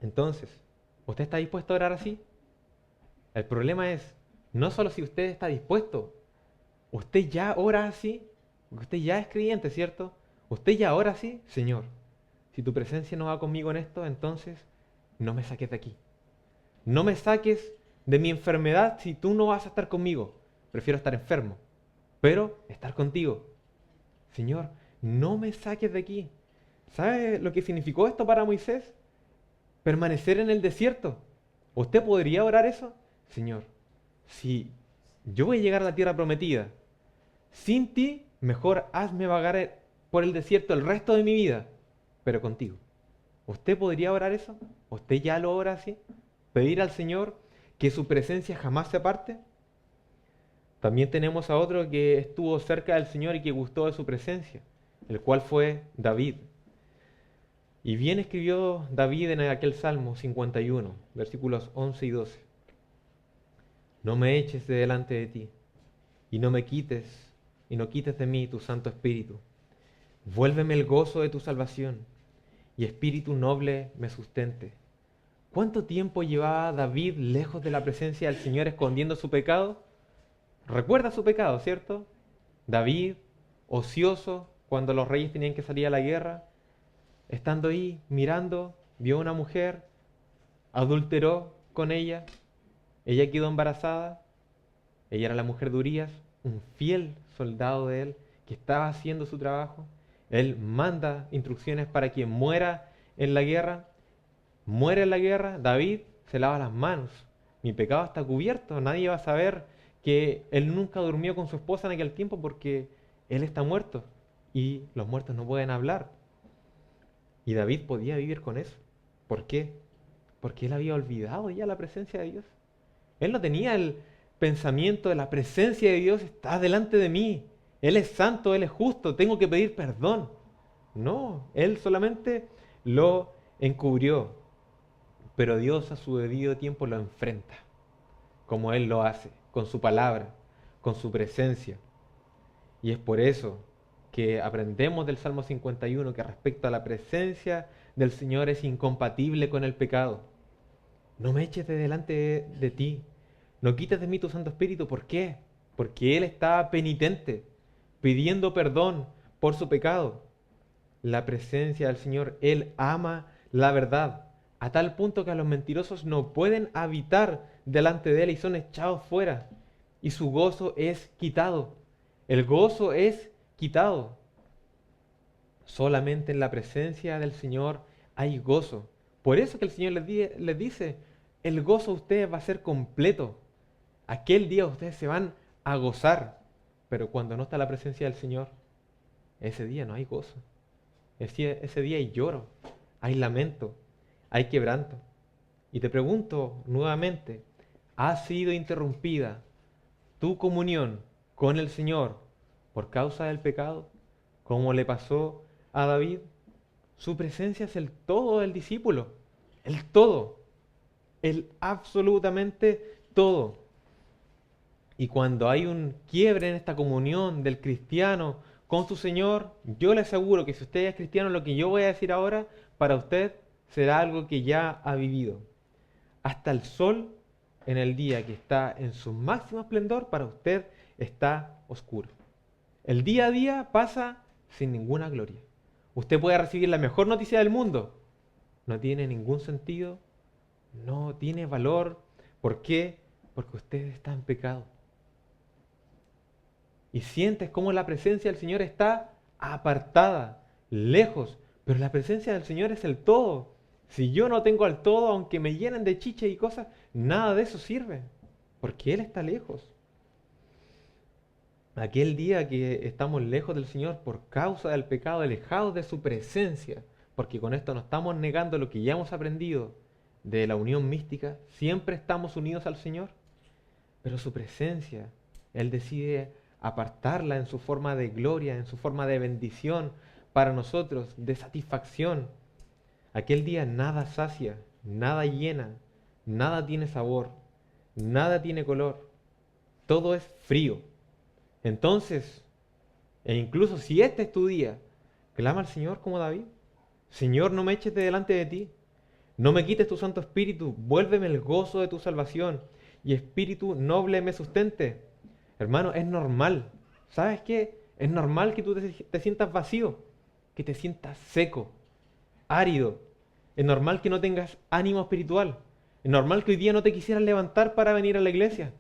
Entonces, ¿usted está dispuesto a orar así? El problema es, no solo si usted está dispuesto, usted ya ora así, usted ya es creyente, ¿cierto? Usted ya ora así, Señor, si tu presencia no va conmigo en esto, entonces no me saques de aquí. no me saques de mi enfermedad si tú no vas a estar conmigo. Prefiero estar enfermo, pero estar contigo. Señor, no me saques de aquí. ¿Sabe lo que significó esto para Moisés? Permanecer en el desierto. ¿Usted podría orar eso? Señor, si yo voy a llegar a la tierra prometida, sin ti, mejor hazme vagar por el desierto el resto de mi vida, pero contigo. ¿Usted podría orar eso? ¿Usted ya lo ora así? ¿Pedir al Señor que su presencia jamás se aparte? También tenemos a otro que estuvo cerca del Señor y que gustó de su presencia, el cual fue David. Y bien escribió David en aquel Salmo 51, versículos 11 y 12. No me eches de delante de ti, y no me quites, y no quites de mí tu Santo Espíritu. Vuélveme el gozo de tu salvación, y espíritu noble me sustente. ¿Cuánto tiempo llevaba David lejos de la presencia del Señor escondiendo su pecado? Recuerda su pecado, ¿cierto? David, ocioso, cuando los reyes tenían que salir a la guerra, estando ahí mirando, vio a una mujer, adulteró con ella, ella quedó embarazada, ella era la mujer de Urías, un fiel soldado de él que estaba haciendo su trabajo. Él manda instrucciones para que muera en la guerra. Muere en la guerra, David se lava las manos. Mi pecado está cubierto, nadie va a saber que él nunca durmió con su esposa en aquel tiempo porque él está muerto y los muertos no pueden hablar. Y David podía vivir con eso. ¿Por qué? Porque él había olvidado ya la presencia de Dios. Él no tenía el pensamiento de la presencia de Dios está delante de mí. Él es santo, Él es justo, tengo que pedir perdón. No, él solamente lo encubrió. Pero Dios a su debido tiempo lo enfrenta, como Él lo hace, con su palabra, con su presencia. Y es por eso que aprendemos del Salmo 51 que respecto a la presencia del Señor es incompatible con el pecado. No me eches de delante de ti, no quites de mí tu Santo Espíritu. ¿Por qué? Porque Él estaba penitente, pidiendo perdón por su pecado. La presencia del Señor, Él ama la verdad, a tal punto que a los mentirosos no pueden habitar delante de Él y son echados fuera. Y su gozo es quitado. El gozo es quitado. Solamente en la presencia del Señor hay gozo. Por eso que el Señor les dice, el gozo de ustedes va a ser completo. Aquel día ustedes se van a gozar. Pero cuando no está la presencia del Señor, ese día no hay gozo. Ese día hay lloro, hay lamento, hay quebranto. Y te pregunto nuevamente, ¿ha sido interrumpida tu comunión con el Señor por causa del pecado? Como le pasó a David. Su presencia es el todo del discípulo, el todo, el absolutamente todo. Y cuando hay un quiebre en esta comunión del cristiano con su Señor, yo le aseguro que si usted es cristiano, lo que yo voy a decir ahora, para usted será algo que ya ha vivido. Hasta el sol en el día que está en su máximo esplendor, para usted está oscuro. El día a día pasa sin ninguna gloria. Usted puede recibir la mejor noticia del mundo. No tiene ningún sentido, no tiene valor. ¿Por qué? Porque usted está en pecado. Y sientes cómo la presencia del Señor está apartada, lejos. Pero la presencia del Señor es el todo. Si yo no tengo al todo, aunque me llenen de chicha y cosas, nada de eso sirve. Porque Él está lejos. Aquel día que estamos lejos del Señor por causa del pecado, alejados de su presencia, porque con esto no estamos negando lo que ya hemos aprendido de la unión mística, siempre estamos unidos al Señor, pero su presencia, Él decide apartarla en su forma de gloria, en su forma de bendición para nosotros, de satisfacción. Aquel día nada sacia, nada llena, nada tiene sabor, nada tiene color, todo es frío. Entonces, e incluso si este es tu día, clama al Señor como David. Señor, no me eches de delante de ti. No me quites tu Santo Espíritu. Vuélveme el gozo de tu salvación. Y espíritu noble me sustente. Hermano, es normal. ¿Sabes qué? Es normal que tú te sientas vacío. Que te sientas seco, árido. Es normal que no tengas ánimo espiritual. Es normal que hoy día no te quisieras levantar para venir a la iglesia.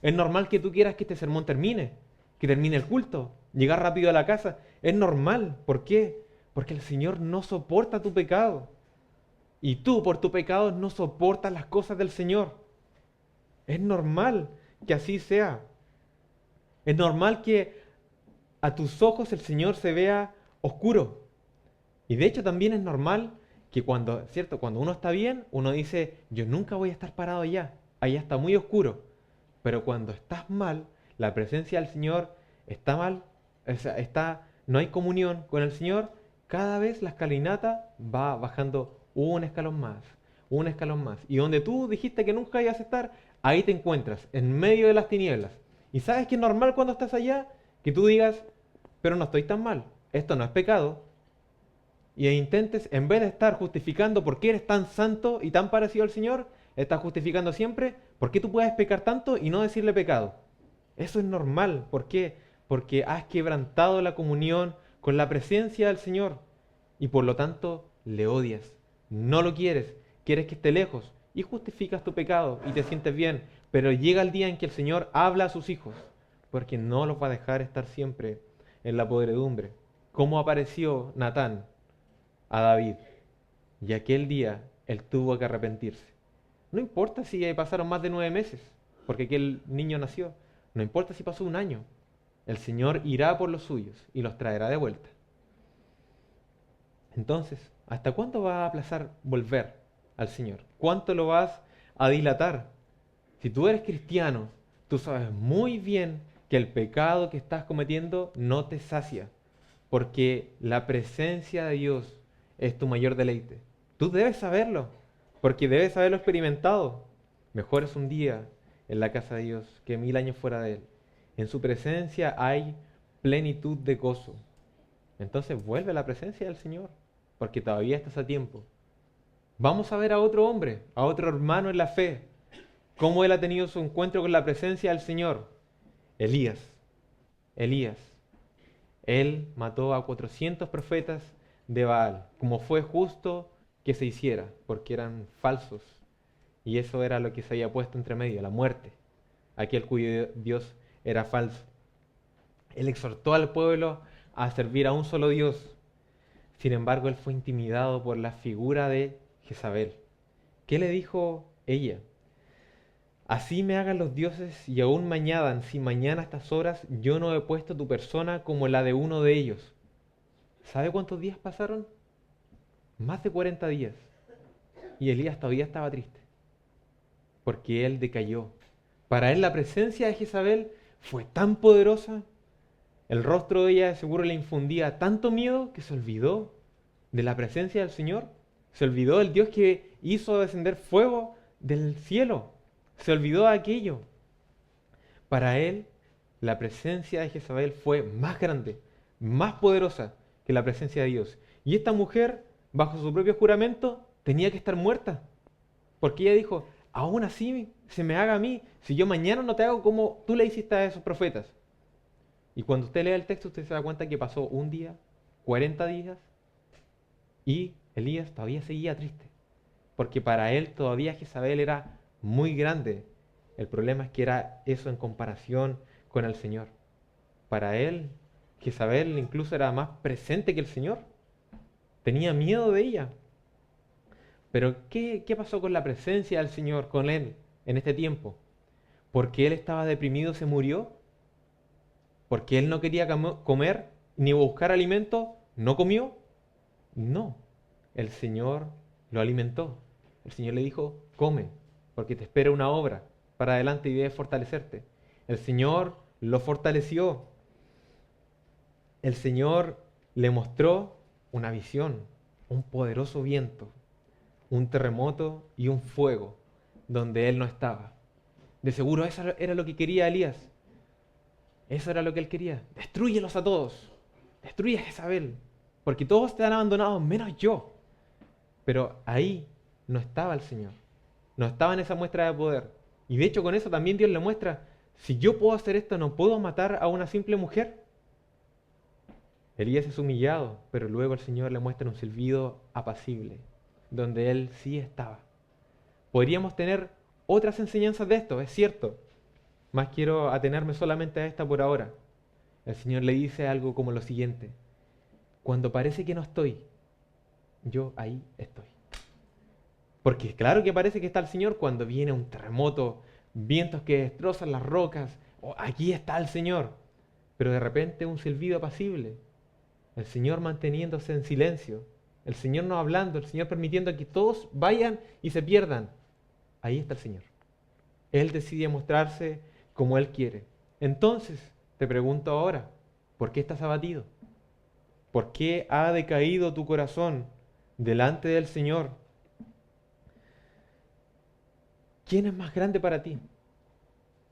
Es normal que tú quieras que este sermón termine, que termine el culto, llegar rápido a la casa. Es normal. ¿Por qué? Porque el Señor no soporta tu pecado. Y tú por tu pecado no soportas las cosas del Señor. Es normal que así sea. Es normal que a tus ojos el Señor se vea oscuro. Y de hecho también es normal que cuando, ¿cierto? Cuando uno está bien, uno dice, yo nunca voy a estar parado allá. Allá está muy oscuro. Pero cuando estás mal, la presencia del Señor está mal, o sea, no hay comunión con el Señor, cada vez la escalinata va bajando un escalón más, un escalón más. Y donde tú dijiste que nunca ibas a estar, ahí te encuentras, en medio de las tinieblas. Y sabes que es normal cuando estás allá, que tú digas, pero no estoy tan mal, esto no es pecado. Y intentes, en vez de estar justificando por qué eres tan santo y tan parecido al Señor, estás justificando siempre por qué tú puedes pecar tanto y no decirle pecado. Eso es normal. ¿Por qué? Porque has quebrantado la comunión con la presencia del Señor y por lo tanto le odias. No lo quieres, quieres que esté lejos y justificas tu pecado y te sientes bien. Pero llega el día en que el Señor habla a sus hijos, porque no los va a dejar estar siempre en la podredumbre. ¿Cómo apareció Natán a David? Y aquel día él tuvo que arrepentirse. No importa si pasaron más de 9 meses, porque aquel niño nació. No importa si pasó un año. El Señor irá por los suyos y los traerá de vuelta. Entonces, ¿hasta cuándo vas a aplazar volver al Señor? ¿Cuánto lo vas a dilatar? Si tú eres cristiano, tú sabes muy bien que el pecado que estás cometiendo no te sacia, porque la presencia de Dios es tu mayor deleite. Tú debes saberlo, porque debes haberlo experimentado. Mejor es un día en la casa de Dios que 1000 años fuera de Él. En su presencia hay plenitud de gozo. Entonces vuelve a la presencia del Señor, porque todavía estás a tiempo. Vamos a ver a otro hombre, a otro hermano en la fe, cómo él ha tenido su encuentro con la presencia del Señor. Elías. Elías. Él mató a 400 profetas de Baal, como fue justo que se hiciera, porque eran falsos. Y eso era lo que se había puesto entre medio, la muerte, aquel cuyo Dios era falso. Él exhortó al pueblo a servir a un solo Dios. Sin embargo, él fue intimidado por la figura de Jezabel. ¿Qué le dijo ella? Así me hagan los dioses y aún me añadan, si mañana a estas horas yo no he puesto tu persona como la de uno de ellos. ¿Sabe cuántos días pasaron? Más de 40 días. Y Elías todavía estaba triste, porque él decayó. Para él la presencia de Jezabel fue tan poderosa, el rostro de ella de seguro le infundía tanto miedo que se olvidó de la presencia del Señor. Se olvidó del Dios que hizo descender fuego del cielo. Se olvidó de aquello. Para él, la presencia de Jezabel fue más grande, más poderosa que la presencia de Dios. Y esta mujer, bajo su propio juramento, tenía que estar muerta. Porque ella dijo, aún así se me haga a mí, si yo mañana no te hago como tú le hiciste a esos profetas. Y cuando usted lee el texto, usted se da cuenta que pasó un día, 40 días, y Elías todavía seguía triste. Porque para él todavía Jezabel era muy grande. El problema es que era eso en comparación con el Señor. Para él, Jezabel incluso era más presente que el Señor. Tenía miedo de ella. Pero ¿qué pasó con la presencia del Señor, con él, en este tiempo? ¿Porque él estaba deprimido, se murió? ¿Porque él no quería comer ni buscar alimento, no comió? No, el Señor lo alimentó. El Señor le dijo, come, porque te espera una obra para adelante y debes fortalecerte. El Señor lo fortaleció. El Señor le mostró una visión, un poderoso viento, un terremoto y un fuego donde él no estaba. De seguro eso era lo que quería Elías. Eso era lo que él quería. Destrúyelos a todos. Destruye a Jezabel. Porque todos te han abandonado menos yo. Pero ahí no estaba el Señor. No estaba en esa muestra de poder. Y de hecho con eso también Dios le muestra, si yo puedo hacer esto, ¿no puedo matar a una simple mujer? Elías es humillado, pero luego el Señor le muestra un silbido apacible, donde él sí estaba. Podríamos tener otras enseñanzas de esto, es cierto. Más quiero atenerme solamente a esta por ahora. El Señor le dice algo como lo siguiente: cuando parece que no estoy, yo ahí estoy. Porque claro que parece que está el Señor cuando viene un terremoto, vientos que destrozan las rocas. Oh, aquí está el Señor. Pero de repente un silbido apacible. El Señor manteniéndose en silencio. El Señor no hablando. El Señor permitiendo que todos vayan y se pierdan. Ahí está el Señor. Él decide mostrarse como Él quiere. Entonces, te pregunto ahora, ¿por qué estás abatido? ¿Por qué ha decaído tu corazón delante del Señor? ¿Quién es más grande para ti?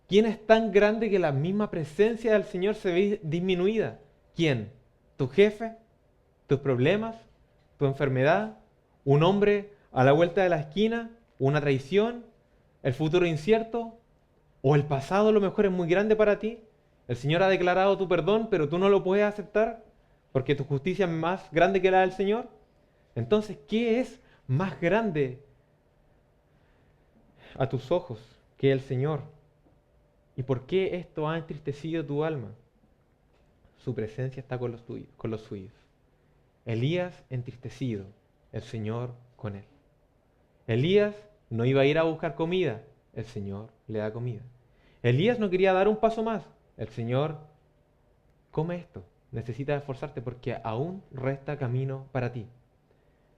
¿Quién es tan grande que la misma presencia del Señor se ve disminuida? ¿Quién? ¿Tu jefe? ¿Tus problemas? ¿Tu enfermedad? ¿Un hombre a la vuelta de la esquina? ¿Una traición? ¿El futuro incierto? ¿O el pasado a lo mejor es muy grande para ti? El Señor ha declarado tu perdón, pero tú no lo puedes aceptar porque tu justicia es más grande que la del Señor. Entonces, ¿qué es más grande a tus ojos que el Señor? ¿Y por qué esto ha entristecido tu alma? Su presencia está con los suyos. Elías entristecido, el Señor con él. Elías no iba a ir a buscar comida, el Señor le da comida. Elías no quería dar un paso más, el Señor: come esto, necesitas esforzarte porque aún resta camino para ti.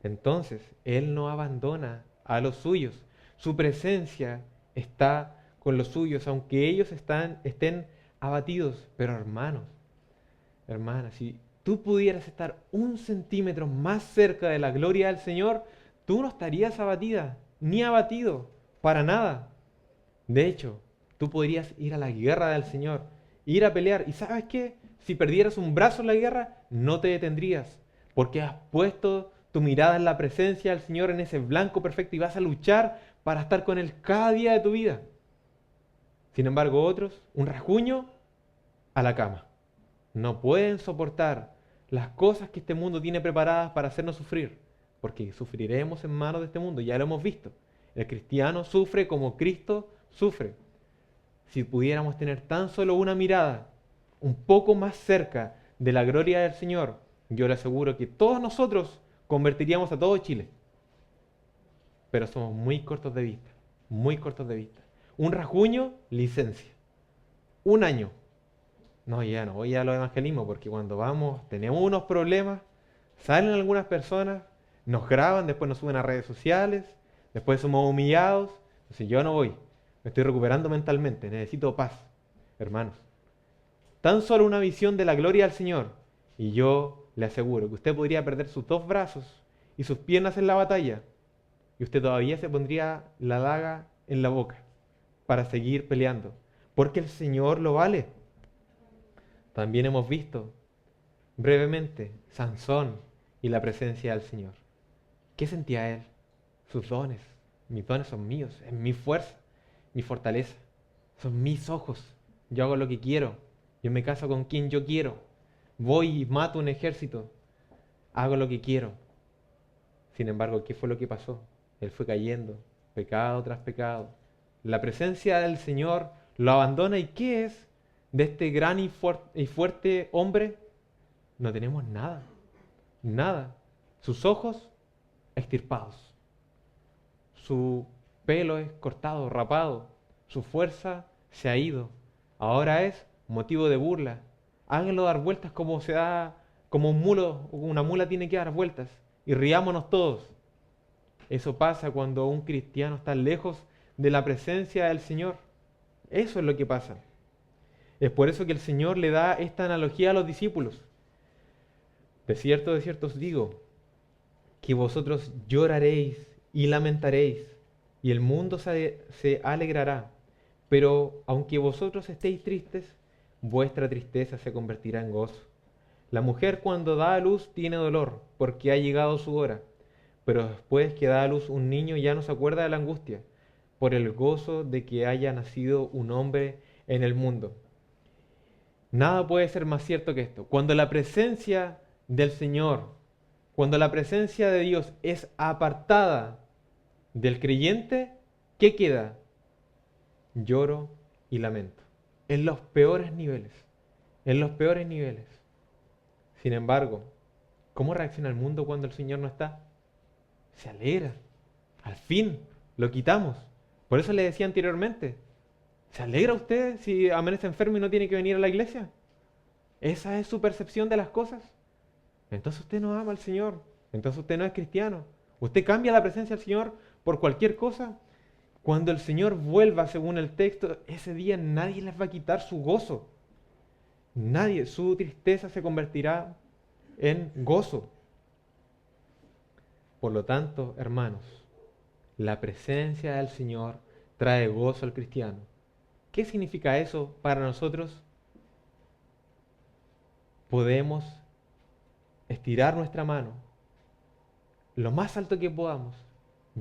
Entonces, Él no abandona a los suyos. Su presencia está con los suyos, aunque ellos estén abatidos. Pero hermanos, hermanas, si tú pudieras estar 1 centímetro más cerca de la gloria del Señor, tú no estarías abatida, ni abatido, para nada. De hecho, tú podrías ir a la guerra del Señor, ir a pelear. ¿Y sabes qué? Si perdieras un brazo en la guerra, no te detendrías, porque has puesto tu mirada en la presencia del Señor, en ese blanco perfecto, y vas a luchar para estar con Él cada día de tu vida. Sin embargo, otros, un rasguño, a la cama. No pueden soportar las cosas que este mundo tiene preparadas para hacernos sufrir, porque sufriremos en manos de este mundo, ya lo hemos visto. El cristiano sufre como Cristo sufre. Si pudiéramos tener tan solo una mirada un poco más cerca de la gloria del Señor, yo le aseguro que todos nosotros convertiríamos a todo Chile. Pero somos muy cortos de vista, muy cortos de vista. Un rasguño, licencia. Un año. No, ya no voy a los evangelismos porque cuando vamos tenemos unos problemas, salen algunas personas, nos graban, después nos suben a redes sociales, después somos humillados. Entonces yo no voy, me estoy recuperando mentalmente, necesito paz. Hermanos, tan solo una visión de la gloria del Señor y yo le aseguro que usted podría perder sus 2 brazos y sus piernas en la batalla y usted todavía se pondría la daga en la boca para seguir peleando, porque el Señor lo vale. También hemos visto brevemente Sansón y la presencia del Señor. ¿Qué sentía él? Sus dones. Mis dones son míos, es mi fuerza, mi fortaleza. Son mis ojos. Yo hago lo que quiero. Yo me caso con quien yo quiero. Voy y mato un ejército. Hago lo que quiero. Sin embargo, ¿qué fue lo que pasó? Él fue cayendo, pecado tras pecado. La presencia del Señor lo abandona. ¿Y qué es de este gran y fuerte hombre? No tenemos nada. Nada. Sus ojos extirpados. Su pelo es cortado, rapado. Su fuerza se ha ido. Ahora es motivo de burla. Háganlo dar vueltas como se da, como una mula tiene que dar vueltas. Y riámonos todos. Eso pasa cuando un cristiano está lejos de la presencia del Señor. Eso es lo que pasa. Es por eso que el Señor le da esta analogía a los discípulos. De cierto os digo, que vosotros lloraréis y lamentaréis, y el mundo se alegrará. Pero aunque vosotros estéis tristes, vuestra tristeza se convertirá en gozo. La mujer cuando da a luz tiene dolor, porque ha llegado su hora. Pero después que da a luz un niño ya no se acuerda de la angustia, por el gozo de que haya nacido un hombre en el mundo. Nada puede ser más cierto que esto. Cuando la presencia del Señor, cuando la presencia de Dios es apartada del creyente, ¿qué queda? Lloro y lamento. En los peores niveles. En los peores niveles. Sin embargo, ¿cómo reacciona el mundo cuando el Señor no está? Se alegra. Al fin, lo quitamos. Por eso le decía anteriormente, ¿se alegra usted si amanece enfermo y no tiene que venir a la iglesia? ¿Esa es su percepción de las cosas? Entonces usted no ama al Señor. Entonces usted no es cristiano. Usted cambia la presencia del Señor por cualquier cosa. Cuando el Señor vuelva, según el texto, ese día nadie les va a quitar su gozo. Nadie, su tristeza se convertirá en gozo. Por lo tanto, hermanos, la presencia del Señor trae gozo al cristiano. ¿Qué significa eso para nosotros? Podemos estirar nuestra mano lo más alto que podamos,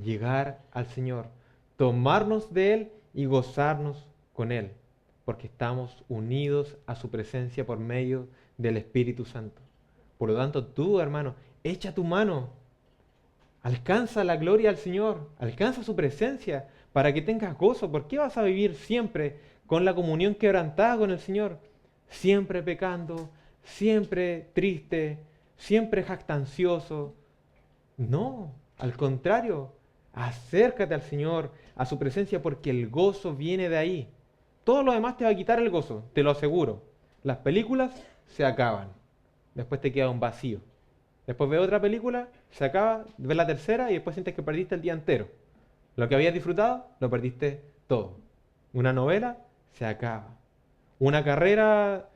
llegar al Señor, tomarnos de Él y gozarnos con Él, porque estamos unidos a su presencia por medio del Espíritu Santo. Por lo tanto, tú, hermano, echa tu mano, alcanza la gloria al Señor, alcanza su presencia para que tengas gozo. ¿Por qué vas a vivir siempre con la comunión quebrantada con el Señor? Siempre pecando, siempre triste, siempre jactancioso. No, al contrario, acércate al Señor, a su presencia, porque el gozo viene de ahí. Todo lo demás te va a quitar el gozo, te lo aseguro. Las películas se acaban, después te queda un vacío. Después ves otra película, se acaba, ves la tercera y después sientes que perdiste el día entero. Lo que habías disfrutado, lo perdiste todo. Una novela, se acaba. Una carrera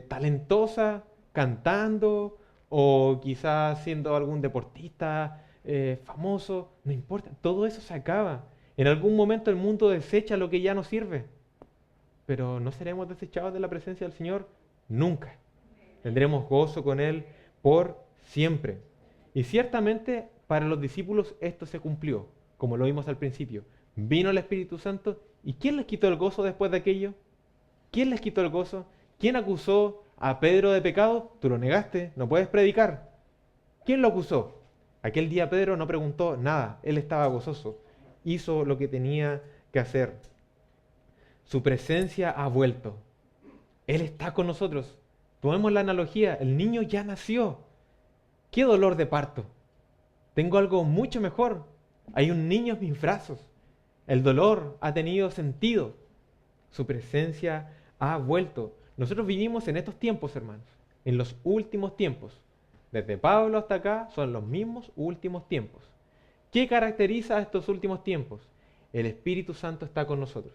talentosa, cantando, o quizás siendo algún deportista famoso, no importa, todo eso se acaba. En algún momento el mundo desecha lo que ya no sirve, pero no seremos desechados de la presencia del Señor nunca. Tendremos gozo con Él por siempre. Y ciertamente para los discípulos esto se cumplió, como lo vimos al principio. Vino el Espíritu Santo, ¿y quién les quitó el gozo después de aquello? ¿Quién les quitó el gozo? ¿Quién acusó a Pedro de pecado? Tú lo negaste, no puedes predicar. ¿Quién lo acusó? Aquel día Pedro no preguntó nada, él estaba gozoso, hizo lo que tenía que hacer. Su presencia ha vuelto. Él está con nosotros. Tomemos la analogía, el niño ya nació. ¡Qué dolor de parto! Tengo algo mucho mejor. Hay un niño en mis brazos. El dolor ha tenido sentido. Su presencia ha vuelto. Nosotros vivimos en estos tiempos, hermanos, en los últimos tiempos. Desde Pablo hasta acá son los mismos últimos tiempos. ¿Qué caracteriza a estos últimos tiempos? El Espíritu Santo está con nosotros.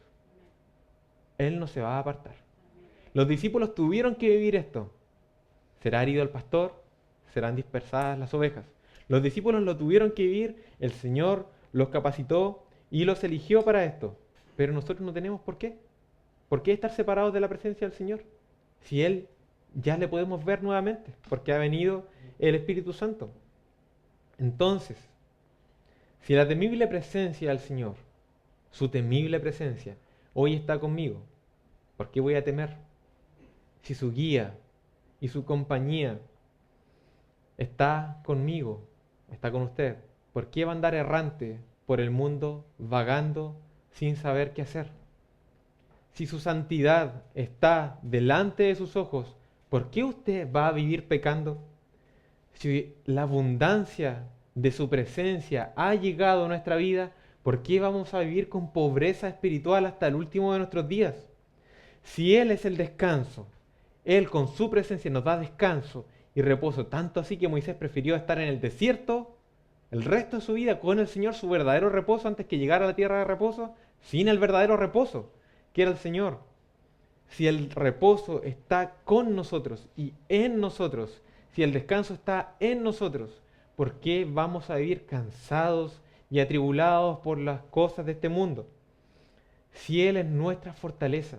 Él no se va a apartar. Los discípulos tuvieron que vivir esto. Será herido el pastor, serán dispersadas las ovejas. Los discípulos lo tuvieron que vivir, el Señor los capacitó y los eligió para esto. Pero nosotros no tenemos por qué. ¿Por qué estar separados de la presencia del Señor? Si Él ya le podemos ver nuevamente, porque ha venido el Espíritu Santo. Entonces, si la temible presencia del Señor, su temible presencia, hoy está conmigo, ¿por qué voy a temer? Si su guía y su compañía está conmigo, está con usted, ¿por qué va a andar errante por el mundo, vagando sin saber qué hacer? Si su santidad está delante de sus ojos, ¿por qué usted va a vivir pecando? Si la abundancia de su presencia ha llegado a nuestra vida, ¿por qué vamos a vivir con pobreza espiritual hasta el último de nuestros días? Si Él es el descanso, Él con su presencia nos da descanso y reposo, tanto así que Moisés prefirió estar en el desierto el resto de su vida con el Señor, su verdadero reposo, antes que llegar a la tierra de reposo, sin el verdadero reposo, que era el Señor. Si el reposo está con nosotros y en nosotros, si el descanso está en nosotros, ¿por qué vamos a vivir cansados y atribulados por las cosas de este mundo? Si Él es nuestra fortaleza,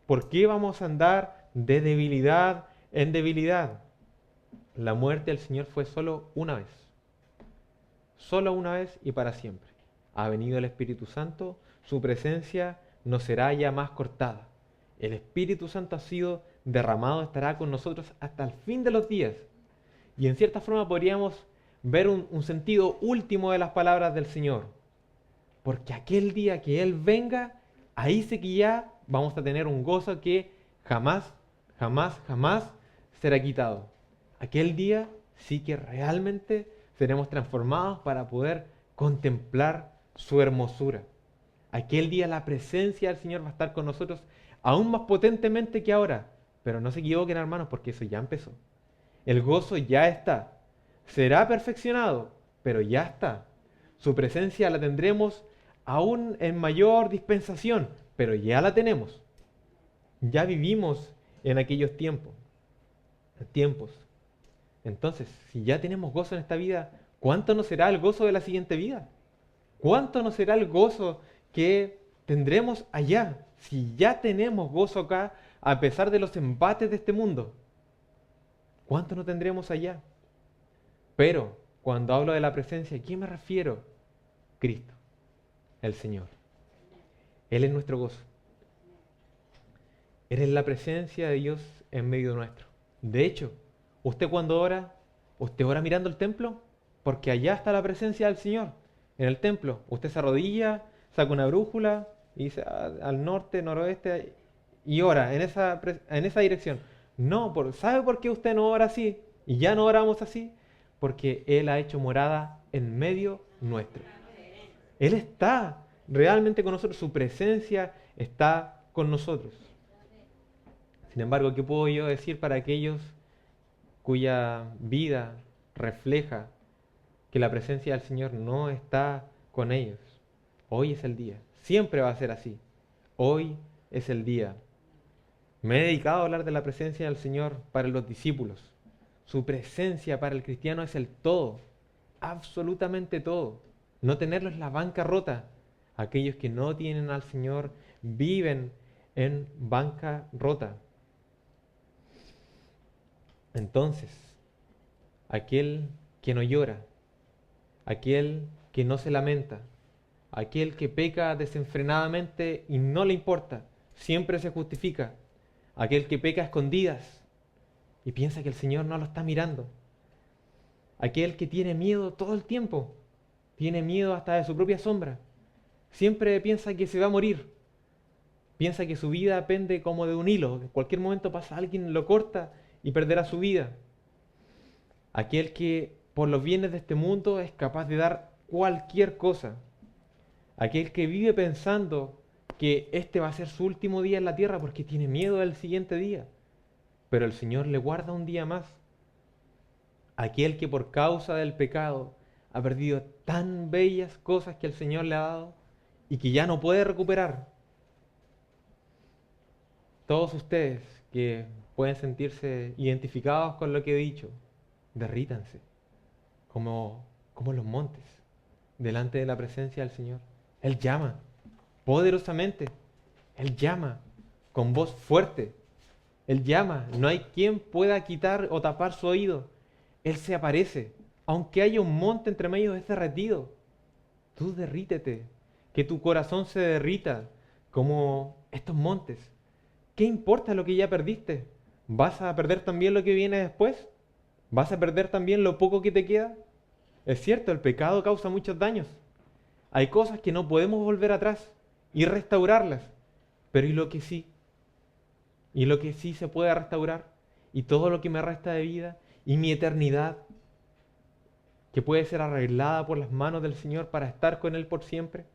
¿por qué vamos a andar de debilidad en debilidad? La muerte del Señor fue solo una vez y para siempre. Ha venido el Espíritu Santo, su presencia no será ya más cortada. El Espíritu Santo ha sido derramado, estará con nosotros hasta el fin de los días. Y en cierta forma podríamos ver un sentido último de las palabras del Señor. porque aquel día que Él venga, ahí sí que ya vamos a tener un gozo que jamás, jamás, jamás será quitado. Aquel día sí que realmente seremos transformados para poder contemplar su hermosura. Aquel día la presencia del Señor va a estar con nosotros aún más potentemente que ahora. Pero no se equivoquen, hermanos, porque eso ya empezó. El gozo ya está. Será perfeccionado, pero ya está. Su presencia la tendremos aún en mayor dispensación, pero ya la tenemos. Ya vivimos en aquellos tiempos. Entonces, si ya tenemos gozo en esta vida, ¿cuánto nos será el gozo de la siguiente vida? ¿Cuánto nos será el gozo que tendremos allá? Si ya tenemos gozo acá, a pesar de los embates de este mundo, ¿cuánto no tendremos allá? Pero, cuando hablo de la presencia, ¿a quién me refiero? Cristo, el Señor. Él es nuestro gozo. Él es la presencia de Dios en medio nuestro. De hecho, usted cuando ora, usted ora mirando el templo, porque allá está la presencia del Señor, en el templo. Usted se arrodilla, saca una brújula y dice al norte, noroeste, y ora en esa dirección. No, ¿sabe por qué usted no ora así? Y ya no oramos así, porque Él ha hecho morada en medio nuestro. Él está realmente con nosotros, su presencia está con nosotros. Sin embargo, ¿qué puedo yo decir para aquellos cuya vida refleja que la presencia del Señor no está con ellos? Hoy es el día, siempre va a ser así. Hoy es el día. Me he dedicado a hablar de la presencia del Señor para los discípulos. Su presencia para el cristiano es el todo, absolutamente todo. No tenerlo es la bancarrota. Aquellos que no tienen al Señor viven en bancarrota. Entonces, aquel que no llora, aquel que no se lamenta, aquel que peca desenfrenadamente y no le importa, siempre se justifica, aquel que peca a escondidas y piensa que el Señor no lo está mirando, aquel que tiene miedo todo el tiempo, tiene miedo hasta de su propia sombra, siempre piensa que se va a morir, piensa que su vida pende como de un hilo, en cualquier momento pasa alguien, lo corta y perderá su vida. Aquel que por los bienes de este mundo es capaz de dar cualquier cosa. Aquel que vive pensando que este va a ser su último día en la tierra porque tiene miedo del siguiente día. Pero el Señor le guarda un día más. Aquel que por causa del pecado ha perdido tan bellas cosas que el Señor le ha dado y que ya no puede recuperar. Todos ustedes que pueden sentirse identificados con lo que he dicho, derrítanse, como los montes, delante de la presencia del Señor. Él llama poderosamente, Él llama con voz fuerte, Él llama, no hay quien pueda quitar o tapar su oído. Él se aparece, aunque haya un monte entre medio, es derretido. Tú derrítete, que tu corazón se derrita como estos montes. ¿Qué importa lo que ya perdiste? ¿Vas a perder también lo que viene después? ¿Vas a perder también lo poco que te queda? Es cierto, el pecado causa muchos daños. Hay cosas que no podemos volver atrás y restaurarlas. Pero ¿y lo que sí? ¿Y lo que sí se puede restaurar? ¿Y todo lo que me resta de vida? ¿Y mi eternidad? ¿Que puede ser arreglada por las manos del Señor para estar con Él por siempre?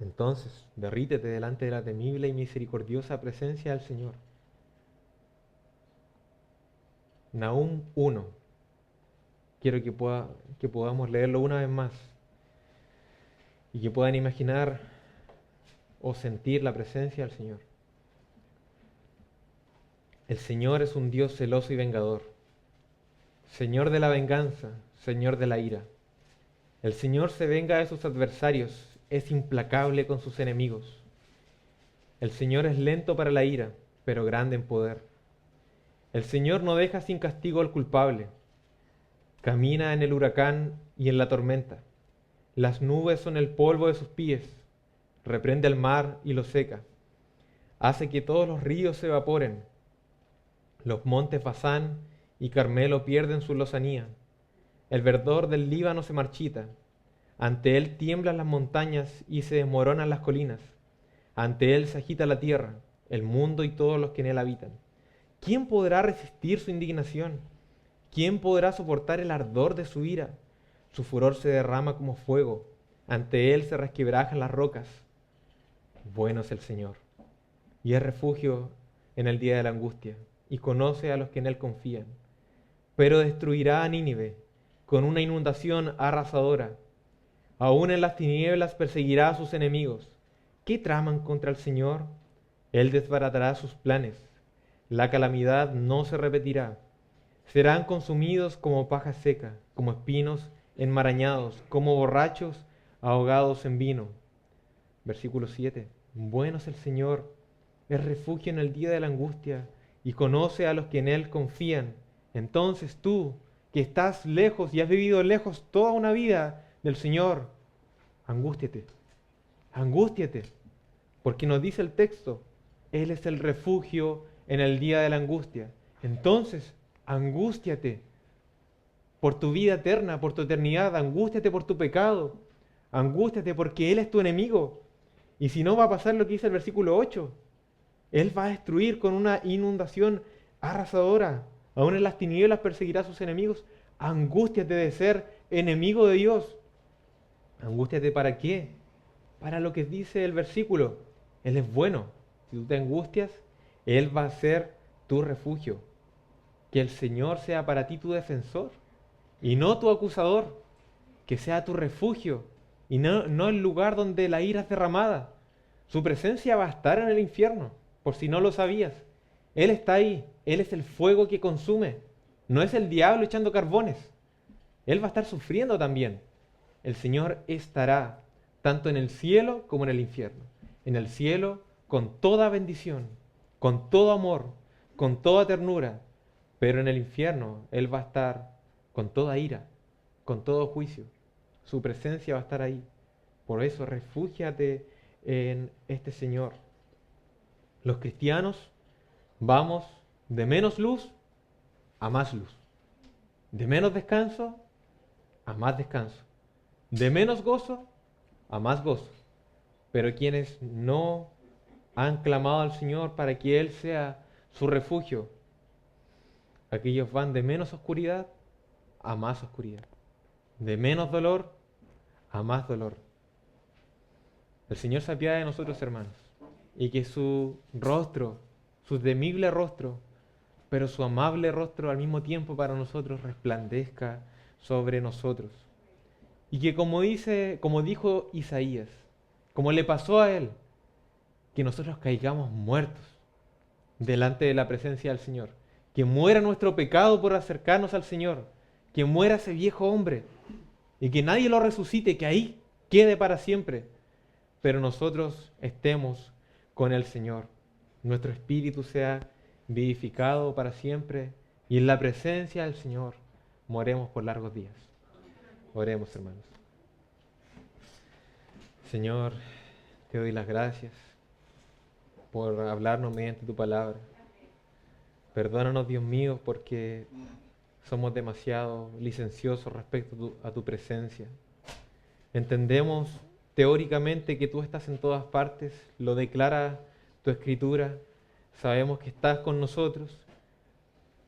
Entonces, derrítete delante de la temible y misericordiosa presencia del Señor. Nahum 1. Quiero que podamos leerlo una vez más y que puedan imaginar o sentir la presencia del Señor. El Señor es un Dios celoso y vengador, Señor de la venganza, Señor de la ira. El Señor se venga de sus adversarios, es implacable con sus enemigos. El Señor es lento para la ira, pero grande en poder. El Señor no deja sin castigo al culpable. Camina en el huracán y en la tormenta. Las nubes son el polvo de sus pies. Reprende al mar y lo seca. Hace que todos los ríos se evaporen. Los montes Basán y Carmelo pierden su lozanía. El verdor del Líbano se marchita. Ante él tiemblan las montañas y se desmoronan las colinas. Ante él se agita la tierra, el mundo y todos los que en él habitan. ¿Quién podrá resistir su indignación? ¿Quién podrá soportar el ardor de su ira? Su furor se derrama como fuego. Ante él se resquebrajan las rocas. Bueno es el Señor, y es refugio en el día de la angustia, y conoce a los que en él confían. Pero destruirá a Nínive con una inundación arrasadora. Aún en las tinieblas perseguirá a sus enemigos. ¿Qué traman contra el Señor? Él desbaratará sus planes. La calamidad no se repetirá. Serán consumidos como paja seca, como espinos enmarañados, como borrachos ahogados en vino. Versículo 7. Bueno es el Señor, es refugio en el día de la angustia, y conoce a los que en él confían. Entonces tú, que estás lejos y has vivido lejos toda una vida del Señor, angústiate, angústiate, porque nos dice el texto, Él es el refugio en el día de la angustia. Entonces, angústiate por tu vida eterna, por tu eternidad, angústiate por tu pecado, angústiate porque Él es tu enemigo. Y si no, va a pasar lo que dice el versículo 8. Él va a destruir con una inundación arrasadora. Aún en las tinieblas perseguirá a sus enemigos. Angústiate de ser enemigo de Dios. Angústiate ¿para qué? Para lo que dice el versículo. Él es bueno. Si tú te angustias, Él va a ser tu refugio. Que el Señor sea para ti tu defensor y no tu acusador. Que sea tu refugio y no el lugar donde la ira es derramada. Su presencia va a estar en el infierno, por si no lo sabías. Él está ahí. Él es el fuego que consume. No es el diablo echando carbones. Él va a estar sufriendo también. El Señor estará tanto en el cielo como en el infierno. En el cielo con toda bendición, con todo amor, con toda ternura. Pero en el infierno Él va a estar con toda ira, con todo juicio. Su presencia va a estar ahí. Por eso refúgiate en este Señor. Los cristianos vamos de menos luz a más luz. De menos descanso a más descanso. De menos gozo a más gozo. Pero quienes no han clamado al Señor para que Él sea su refugio, aquellos van de menos oscuridad a más oscuridad. De menos dolor a más dolor. El Señor se apiade de nosotros, hermanos, y que su rostro, su temible rostro, pero su amable rostro al mismo tiempo para nosotros resplandezca sobre nosotros. Y que como dijo Isaías, como le pasó a él, que nosotros caigamos muertos delante de la presencia del Señor. Que muera nuestro pecado por acercarnos al Señor. Que muera ese viejo hombre. Y que nadie lo resucite, que ahí quede para siempre. Pero nosotros estemos con el Señor. Nuestro espíritu sea vivificado para siempre. Y en la presencia del Señor moremos por largos días. Oremos, hermanos. Señor, te doy las gracias por hablarnos mediante tu palabra. Perdónanos, Dios mío, porque somos demasiado licenciosos respecto a tu presencia. Entendemos teóricamente que tú estás en todas partes, lo declara tu Escritura, sabemos que estás con nosotros,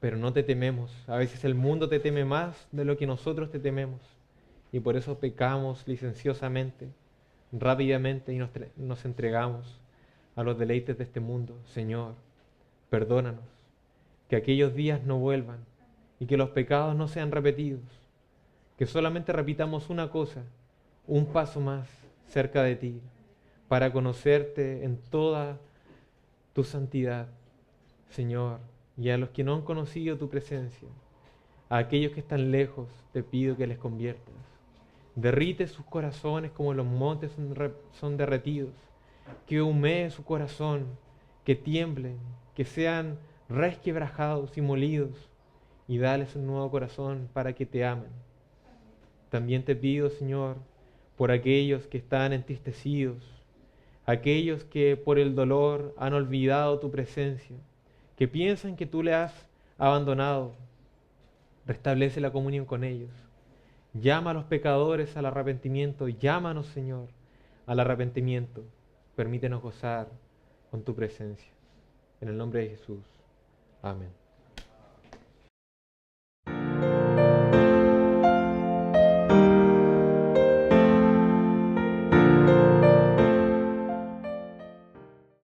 pero no te tememos. A veces el mundo te teme más de lo que nosotros te tememos, y por eso pecamos licenciosamente, rápidamente, y nos entregamos a los deleites de este mundo. Señor, perdónanos, que aquellos días no vuelvan y que los pecados no sean repetidos, que solamente repitamos una cosa, un paso más cerca de ti, para conocerte en toda tu santidad, Señor. Y a los que no han conocido tu presencia, a aquellos que están lejos, te pido que les conviertas. Derrite sus corazones como los montes son derretidos, que humee su corazón, que tiemblen, que sean resquebrajados y molidos, y dales un nuevo corazón para que te amen. También te pido, Señor, por aquellos que están entristecidos, aquellos que por el dolor han olvidado tu presencia, que piensan que tú le has abandonado. Restablece la comunión con ellos. Llama a los pecadores al arrepentimiento. Llámanos, Señor, al arrepentimiento. Permítenos gozar con tu presencia. En el nombre de Jesús. Amén.